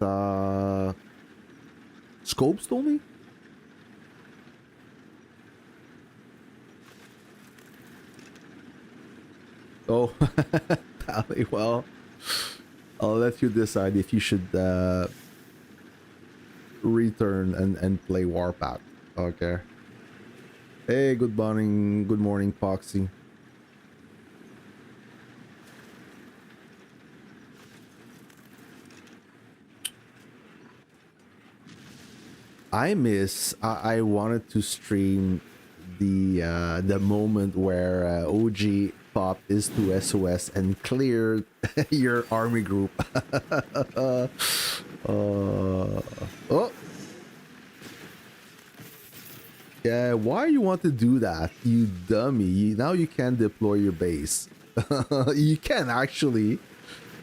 Scopes told me. Oh, Pally, well, I'll let you decide if you should return and play Warpath. Okay. Hey, good morning, Poxy. I wanted to stream the moment where OG popped his 2 SOS and cleared your army group. Oh, yeah, why you want to do that, you dummy? Now you can't deploy your base. You can actually.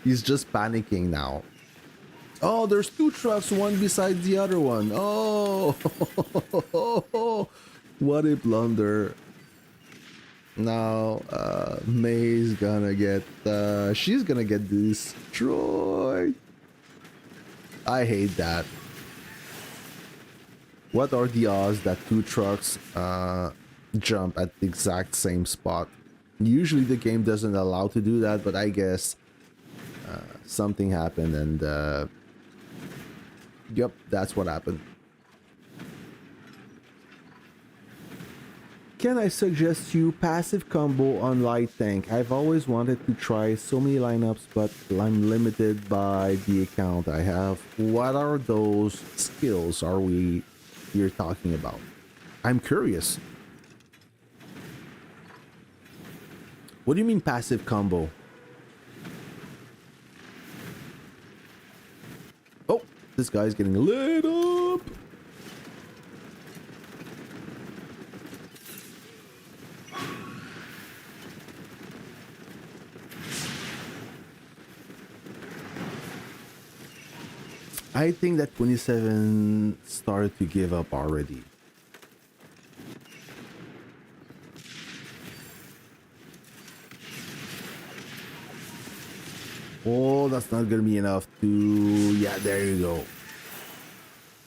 He's just panicking now. Oh, there's two trucks, one beside the other one. Oh, what a blunder. Now, May's gonna get, she's gonna get destroyed. I hate that. What are the odds that two trucks jump at the exact same spot? Usually the game doesn't allow to do that, but I guess something happened and yep, that's what happened. Can I suggest you passive combo on light tank? I've always wanted to try so many lineups, but I'm limited by the account I have. What are those skills you're talking about? I'm curious. What do you mean passive combo? Oh, this guy's getting lit up. I think that 27 started to give up already. Oh, that's not gonna be enough to... Yeah, there you go.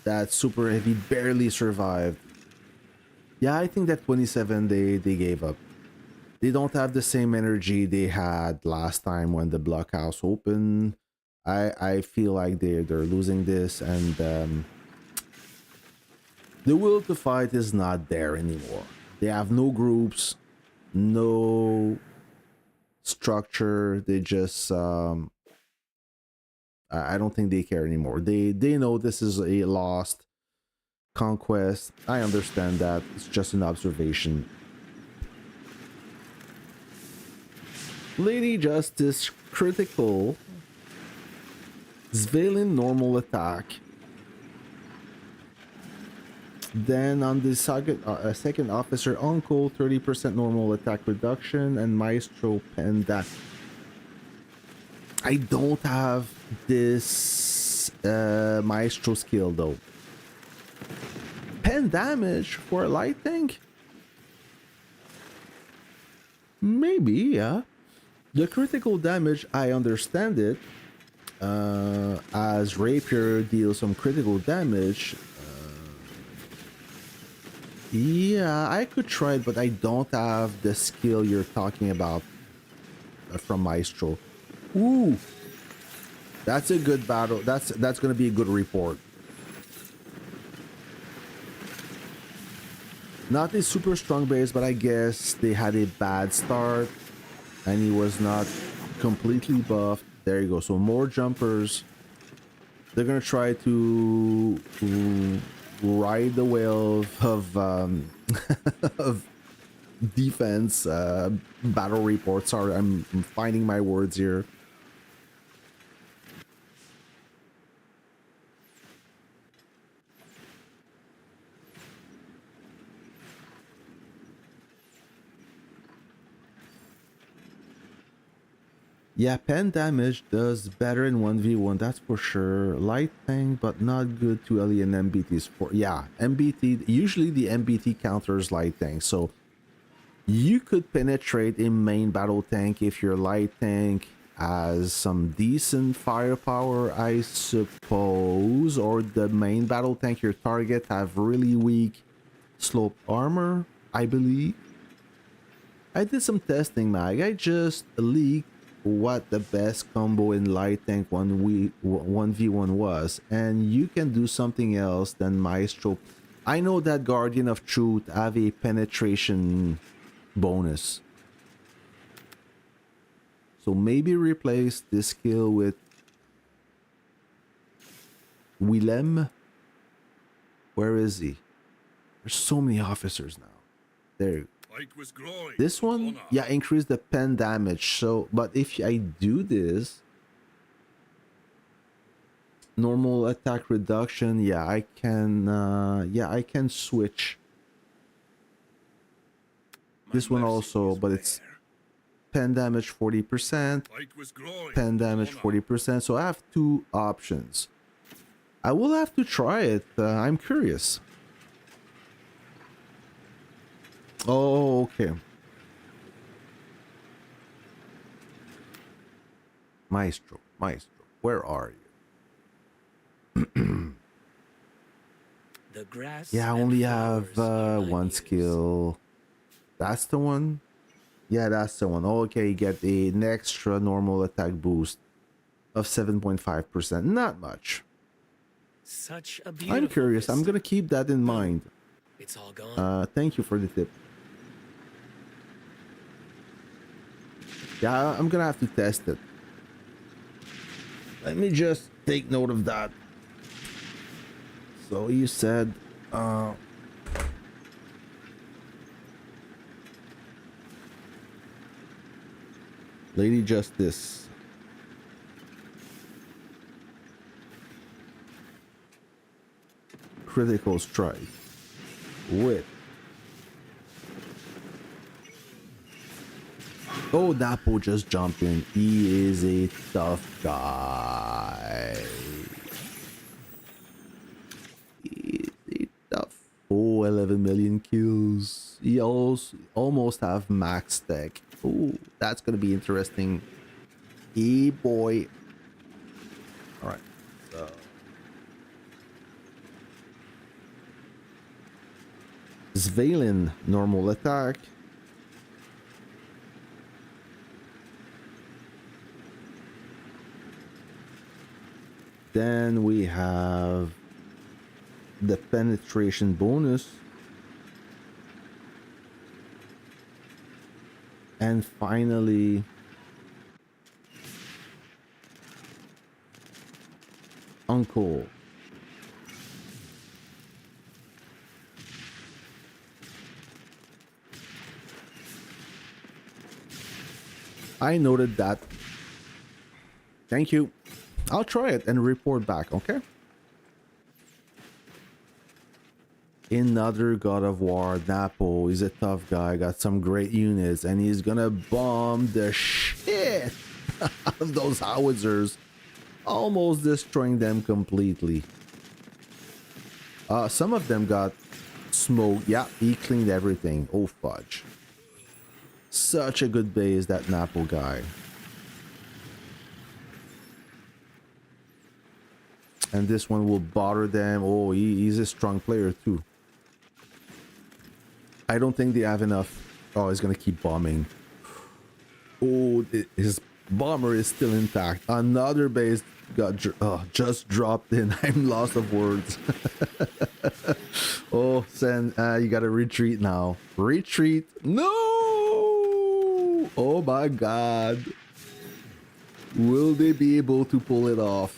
That super heavy barely survived. Yeah, I think that 27, they gave up. They don't have the same energy they had last time when the blockhouse opened. I feel like they're losing this, and the will to fight is not there anymore. They have no groups, no structure. They just I don't think they care anymore. They know this is a lost conquest. I understand that. It's just an observation. Lady Justice critical. Svalin normal attack. Then on the second officer uncle, 30% normal attack reduction, and Maestro Penda. I don't have this Maestro skill though. Pen damage for a light tank? Maybe, yeah. The critical damage, I understand it. As Rapier deals some critical damage. Yeah, I could try it, but I don't have the skill you're talking about from Maestro. Ooh, that's a good battle. That's gonna be a good report. Not a super strong base, but I guess they had a bad start, and he was not completely buffed. There you go. So more jumpers. They're gonna try to ride the wave of of defense. Battle reports. Sorry, I'm finding my words here. Yeah, pen damage does better in 1v1, that's for sure. Light tank, but not good to alien MBTs. Yeah, MBT, usually the MBT counters light tank, so you could penetrate a main battle tank if your light tank has some decent firepower, I suppose, or the main battle tank, your target, have really weak slope armor, I believe. I did some testing, Mag. I just leaked what the best combo in light tank 1v1 was, and you can do something else than Maestro I know that Guardian of Truth have a penetration bonus. So maybe replace this skill with Willem. Where is he? There's so many officers now. There. This one, yeah, increase the pen damage. So, but if I do this, normal attack reduction, yeah, I can switch. This one also, but it's pen damage 40%, pen damage 40%. So I have two options. I will have to try it. I'm curious. Oh, okay. Maestro, where are you? The grass. Yeah, I only have one skill. That's the one? Yeah, that's the one. Okay, you get an extra normal attack boost of 7.5%. Not much. Such a beautiful I'm curious. I'm gonna keep that in mind. It's all gone. Thank you for the tip. Yeah, I'm gonna have to test it. Let me just take note of that. So you said Lady Justice. Critical strike with. Oh, Dapo just jumped in. He is a tough guy. He is a tough. Oh, 11 million kills. He also almost have max tech. Oh, that's gonna be interesting. Boy. All right. So. Svalin, normal attack. Then we have the penetration bonus. And finally, Uncle. I noted that. Thank you. I'll try it and report back, okay? Another God of War, Napo. He's a tough guy, got some great units, and he's gonna bomb the shit out of those howitzers, almost destroying them completely. Some of them got smoked. Yeah, he cleaned everything. Oh, fudge. Such a good base, that Napo guy. And this one will bother them. Oh, he's a strong player too. I don't think they have enough. Oh, he's gonna keep bombing. Oh, his bomber is still intact. Another base got just dropped in. I'm lost of words. Oh, Sen, you gotta retreat now. Retreat. No! Oh my god. Will they be able to pull it off?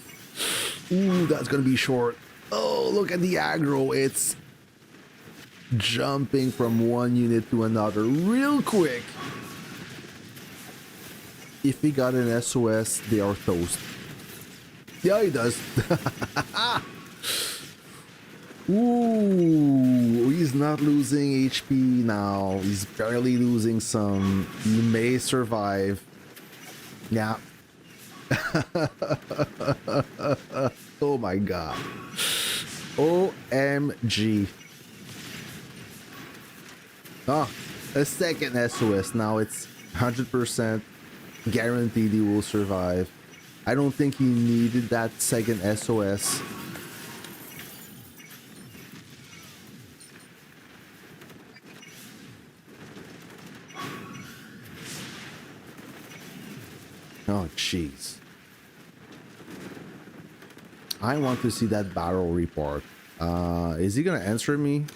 Ooh, that's gonna be short. Oh, look at the aggro. It's jumping from one unit to another real quick. If he got an SOS, they are toast. Yeah, he does. Ooh, he's not losing HP now. He's barely losing some. He may survive. Yeah. Oh my god. OMG. Ah, a second SOS. Now it's 100% guaranteed he will survive. I don't think he needed that second SOS. Oh, jeez. I want to see that battle report. Is he gonna answer me?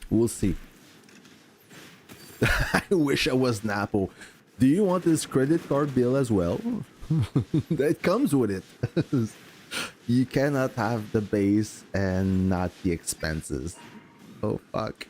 We'll see. I wish I was Napo. Do you want this credit card bill as well? That comes with it. You cannot have the base and not the expenses. Oh, fuck.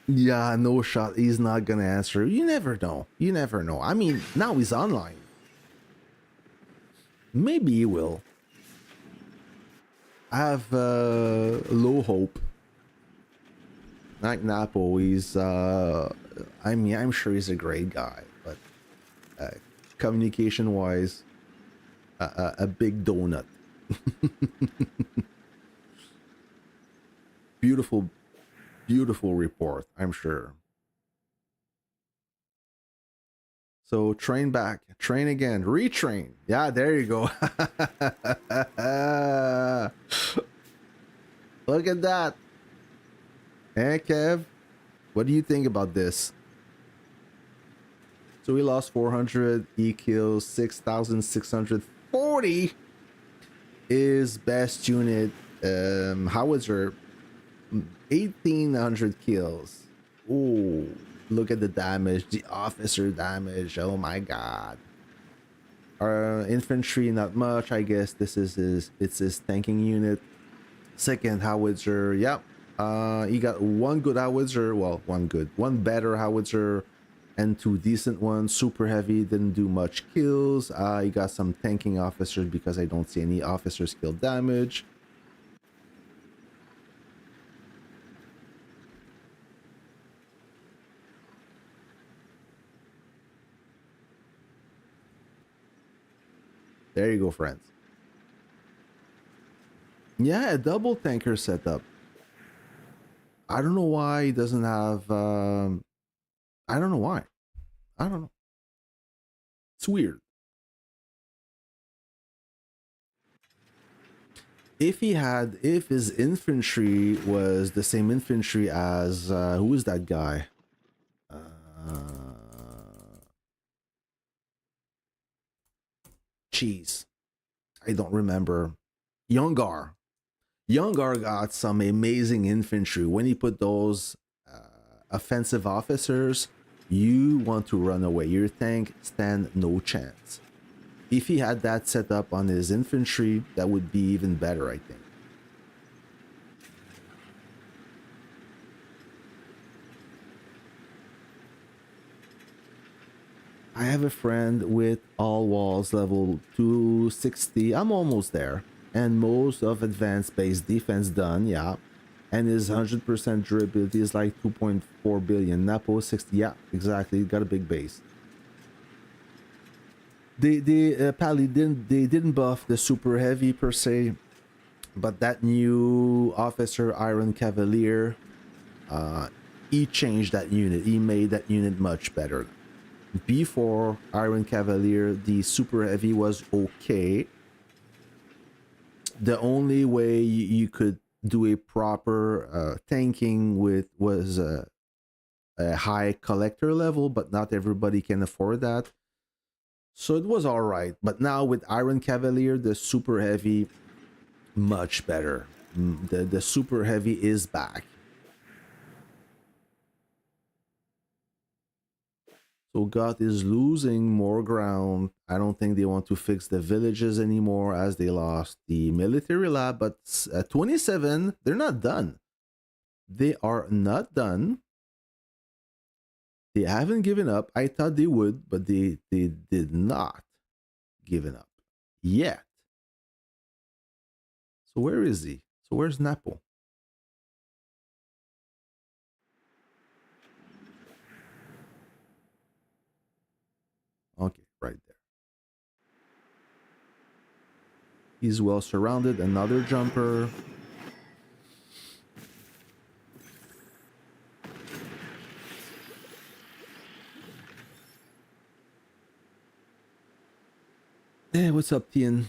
Yeah, no shot. He's not gonna answer. You never know. You never know. I mean, now he's online. Maybe he will. I have low hope. Like Napo, he's I mean, I'm sure he's a great guy, but communication wise, a big donut. Beautiful, beautiful report, I'm sure. So train back, train again, retrain. Yeah, there you go. Look at that. Hey, Kev, what do you think about this? So we lost 400, he kills 6,640. Is best unit howitzer 1,800 kills. Oh, look at the damage, the officer damage. Oh my god. Our infantry not much. I guess this is his tanking unit. Second howitzer, yep. He got one good howitzer, well, one better howitzer and two decent ones. Super heavy, didn't do much kills. He got some tanking officers because I don't see any officer skill damage. There you go, friends. Yeah, a double tanker setup. I don't know why he doesn't have I don't know why. I don't know. It's weird. If his infantry was the same infantry as who is that guy? Jeez, I don't remember. Yungar. Yungar got some amazing infantry. When he put those offensive officers, you want to run away. Your tank stand no chance. If he had that set up on his infantry, that would be even better, I think. I have a friend with all walls level 260. I'm almost there. And most of advanced base defense done, yeah. And his 100% durability is like 2.4 billion. Napo 60, yeah, exactly. Got a big base. Pally didn't buff the super heavy per se, but that new officer Iron Cavalier, he changed that unit. He made that unit much better. Before Iron Cavalier, the super heavy was okay. The only way you could do a proper tanking with was a high collector level, but not everybody can afford that. So it was all right. But now with Iron Cavalier, the super heavy, much better. The super heavy is back. So GOTH is losing more ground. I don't think they want to fix the villages anymore as they lost the military lab. But at 27, they're not done. They are not done. They haven't given up. I thought they would, but they did not give up yet. So where is he? So where's Napo? Okay, right there. He's well surrounded. Another jumper. Hey, what's up, Tian?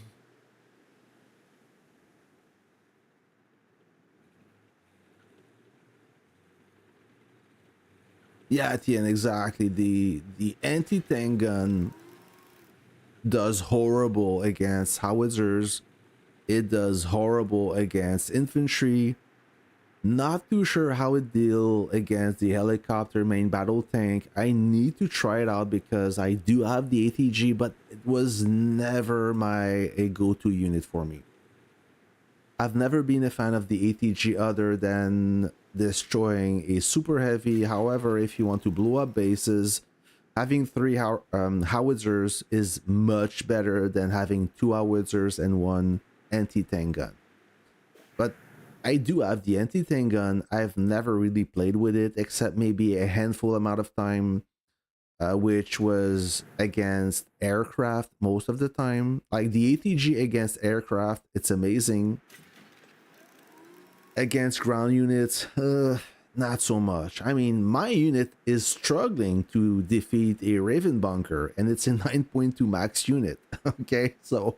Yeah, Tian, exactly. The anti-tank gun does horrible against howitzers. It does horrible against infantry. Not too sure how it deal against the helicopter main battle tank. I need to try it out because I do have the ATG, but it was never a go-to unit for me. I've never been a fan of the ATG other than destroying a super heavy. However, if you want to blow up bases, having three howitzers is much better than having two howitzers and one anti-tank gun. But I do have the anti-tank gun. I've never really played with it except maybe a handful amount of time, which was against aircraft most of the time. Like the ATG against aircraft, it's amazing. Against ground units, not so much. I mean, my unit is struggling to defeat a Raven bunker, and it's a 9.2 max unit. Okay, so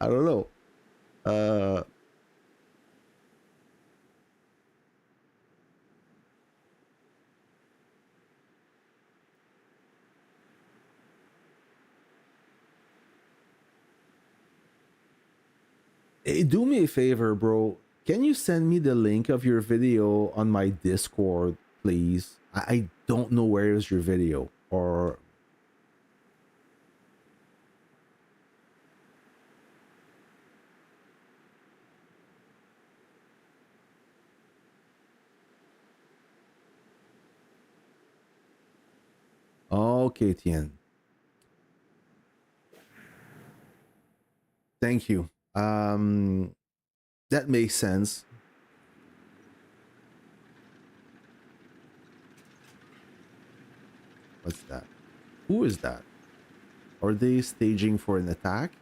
I don't know. Hey, do me a favor, bro. Can you send me the link of your video on my Discord, please? I don't know where is your video, or okay, Tien. Thank you. That makes sense. What's that? Who is that? Are they staging for an attack?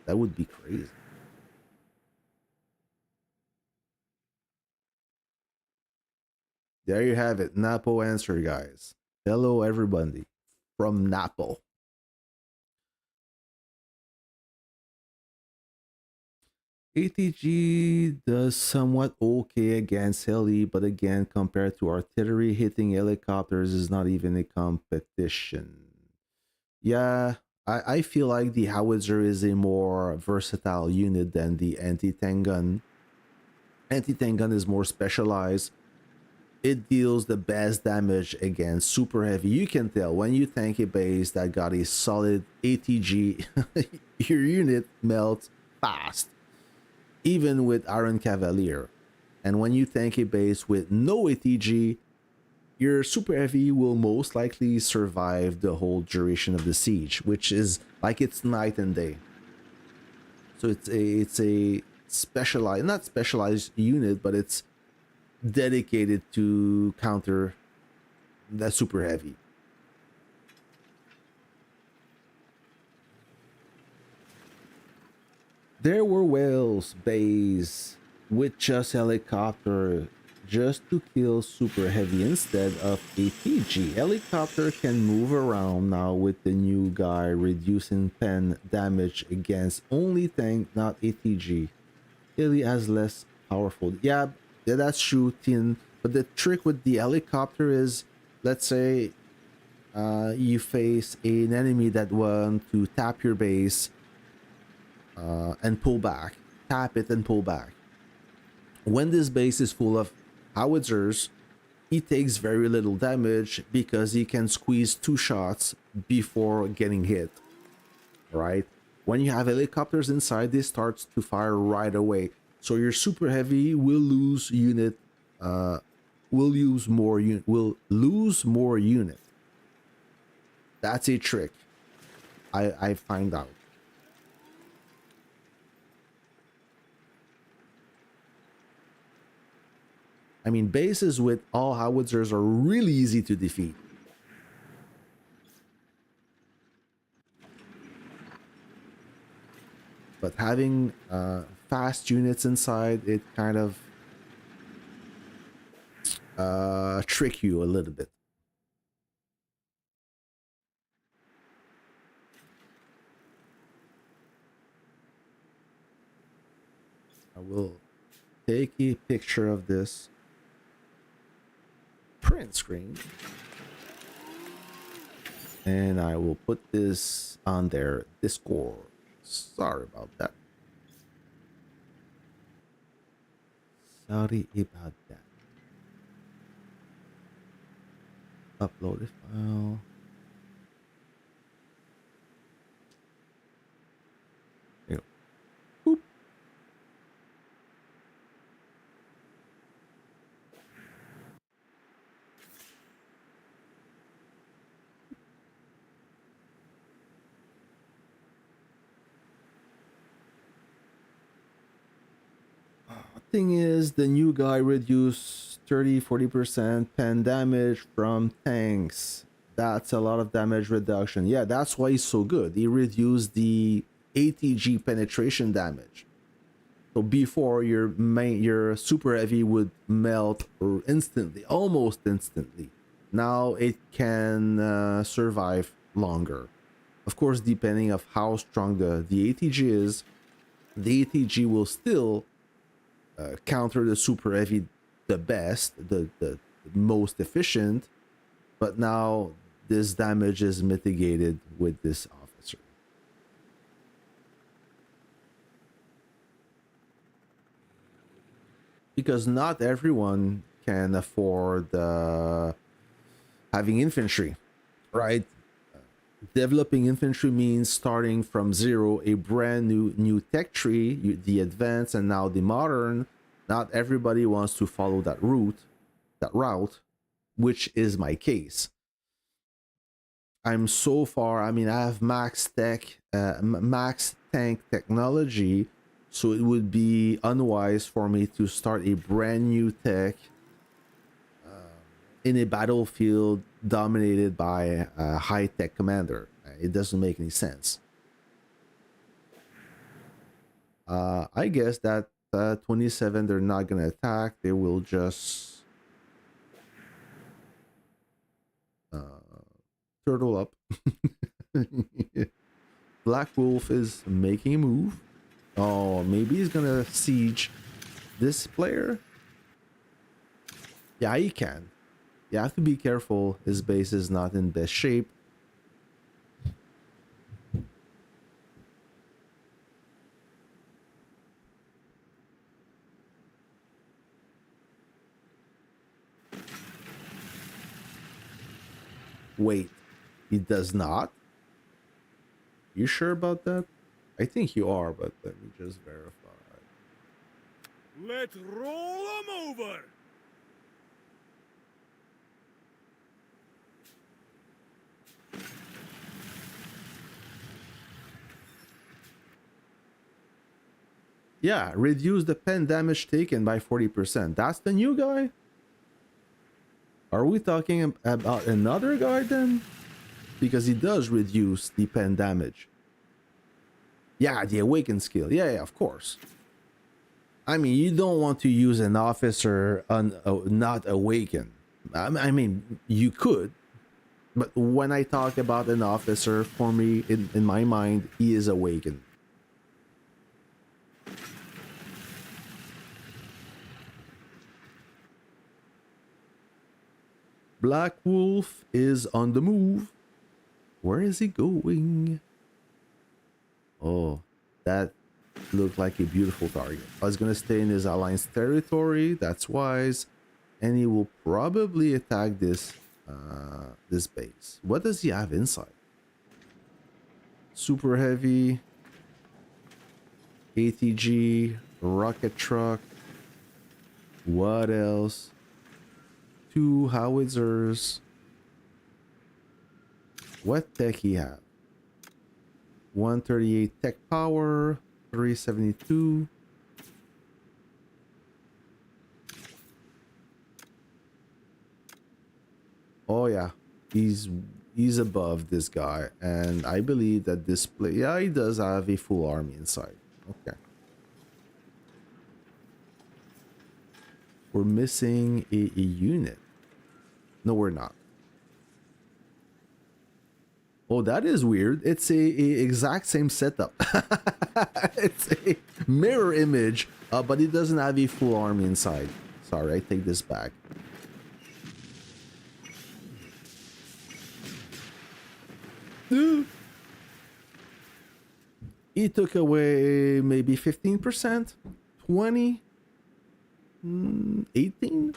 That would be crazy. There you have it. Napo answer, guys. Hello, everybody from Napo. ATG does somewhat okay against heli, but again, compared to artillery, hitting helicopters is not even a competition. Yeah, I feel like the howitzer is a more versatile unit than the anti-tank gun. Anti-tank gun is more specialized. It deals the best damage against super heavy. You can tell when you tank a base that got a solid ATG, your unit melts fast, even with Iron Cavalier. And when you tank a base with no ATG, your super heavy will most likely survive the whole duration of the siege, which is like it's night and day. So it's a specialized, not specialized unit, but it's dedicated to counter the super heavy. There were whales bays with just helicopter just to kill super heavy instead of ATG. Helicopter can move around now with the new guy, reducing pen damage against only tank, not ATG. Heli has less powerful. Yeah, that's true, Tin. But the trick with the helicopter is, let's say you face an enemy that want to tap your base and pull back. Tap it and pull back. When this base is full of howitzers, he takes very little damage because he can squeeze 2 shots before getting hit. Right? When you have helicopters inside, this starts to fire right away. So your super heavy will lose unit, will lose more unit. That's a trick. I find out. I mean, bases with all howitzers are really easy to defeat. But having fast units inside, it kind of trick you a little bit. will take a picture of this print screen and I will put this on their Discord. Sorry about that. Sorry about that. Upload a file. There you go. Boop. Thing is, the new guy reduced 30-40% pen damage from tanks. That's a lot of damage reduction. Yeah, that's why he's so good. He reduced the ATG penetration damage. So before your super heavy would melt instantly, almost instantly. Now it can survive longer. Of course, depending of how strong the ATG is, the ATG will still counter the super heavy the best, the most efficient, but now this damage is mitigated with this officer. Because not everyone can afford having infantry, right? Developing infantry means starting from zero, a brand new tech tree, the advanced and now the modern. Not everybody wants to follow that route, which is my case. I'm so far, I mean, I have max tank technology, so it would be unwise for me to start a brand new tech in a battlefield dominated by a high-tech commander. It doesn't make any sense. I guess that 27, they're not gonna attack. They will just turtle up. Black Wolf is making a move. Oh, maybe he's gonna siege this player. Yeah, he can. You have to be careful. His base is not in best shape. Wait, he does not? You sure about that? I think you are, but let me just verify. Let's roll them over! Yeah, reduce the pen damage taken by 40%. That's the new guy? Are we talking about another guy then? Because he does reduce the pen damage. Yeah, the awaken skill. Yeah, of course. I mean, you don't want to use an officer not awakened. I mean, you could. But when I talk about an officer, for me, in my mind, he is awakened. Black Wolf is on the move. Where is he going? Oh, that looked like a beautiful target. I was gonna stay in his alliance territory. That's wise, and he will probably attack this this base. What does he have inside? Super heavy, ATG, rocket truck. What else? 2 howitzers. What tech he have? 138 tech power, 372. Oh yeah, he's above this guy, and I believe that this play. Yeah, he does have a full army inside. Okay. We're missing a, a, unit. No, we're not. Oh, that is weird. It's a exact same setup. It's a mirror image, but it doesn't have a full army inside. Sorry, I take this back. He took away maybe 15%, 20, 18.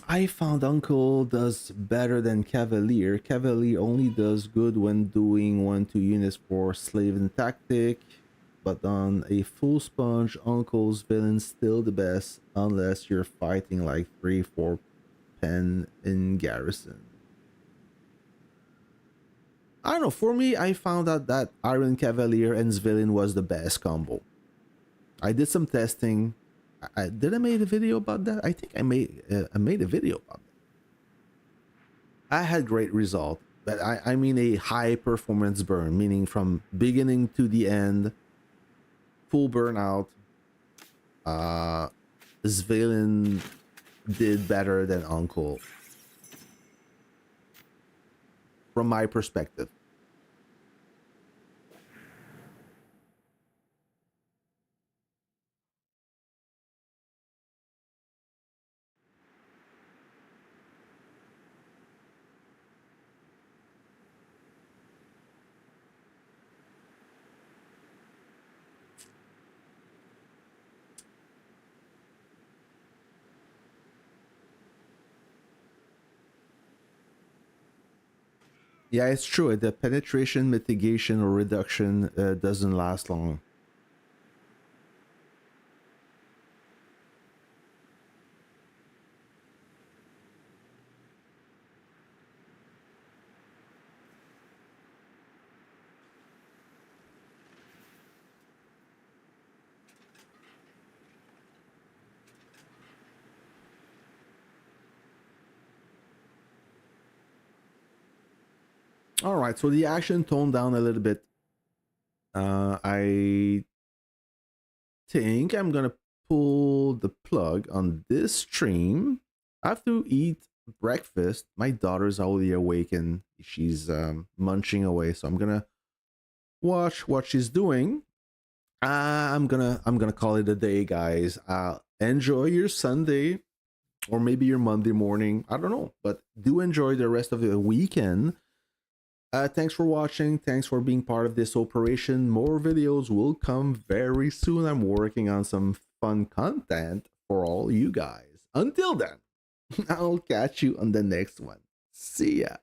I found Uncle does better than Cavalier. Cavalier only does good when doing 1-2 units for slave and tactic, but on a full sponge, Uncle's villain's still the best unless you're fighting like 3-4 pen in garrison. I don't know, for me, I found out that Iron Cavalier and villain was the best combo. I did some testing. Did I make a video about that? I think I made a video about that. I had great result, but I mean a high performance burn, meaning from beginning to the end, full burnout. Svalin did better than Uncle, from my perspective. Yeah, it's true. The penetration, mitigation, or reduction doesn't last long. All right, so the action toned down a little bit. I think I'm gonna pull the plug on this stream. I have to eat breakfast. My daughter's already awakened. She's munching away, so I'm gonna watch what she's doing. I'm gonna call it a day, guys. Enjoy your Sunday or maybe your Monday morning. I don't know, but do enjoy the rest of the weekend. Thanks for watching. Thanks for being part of this operation. More videos will come very soon. I'm working on some fun content for all you guys. Until then, I'll catch you on the next one. See ya.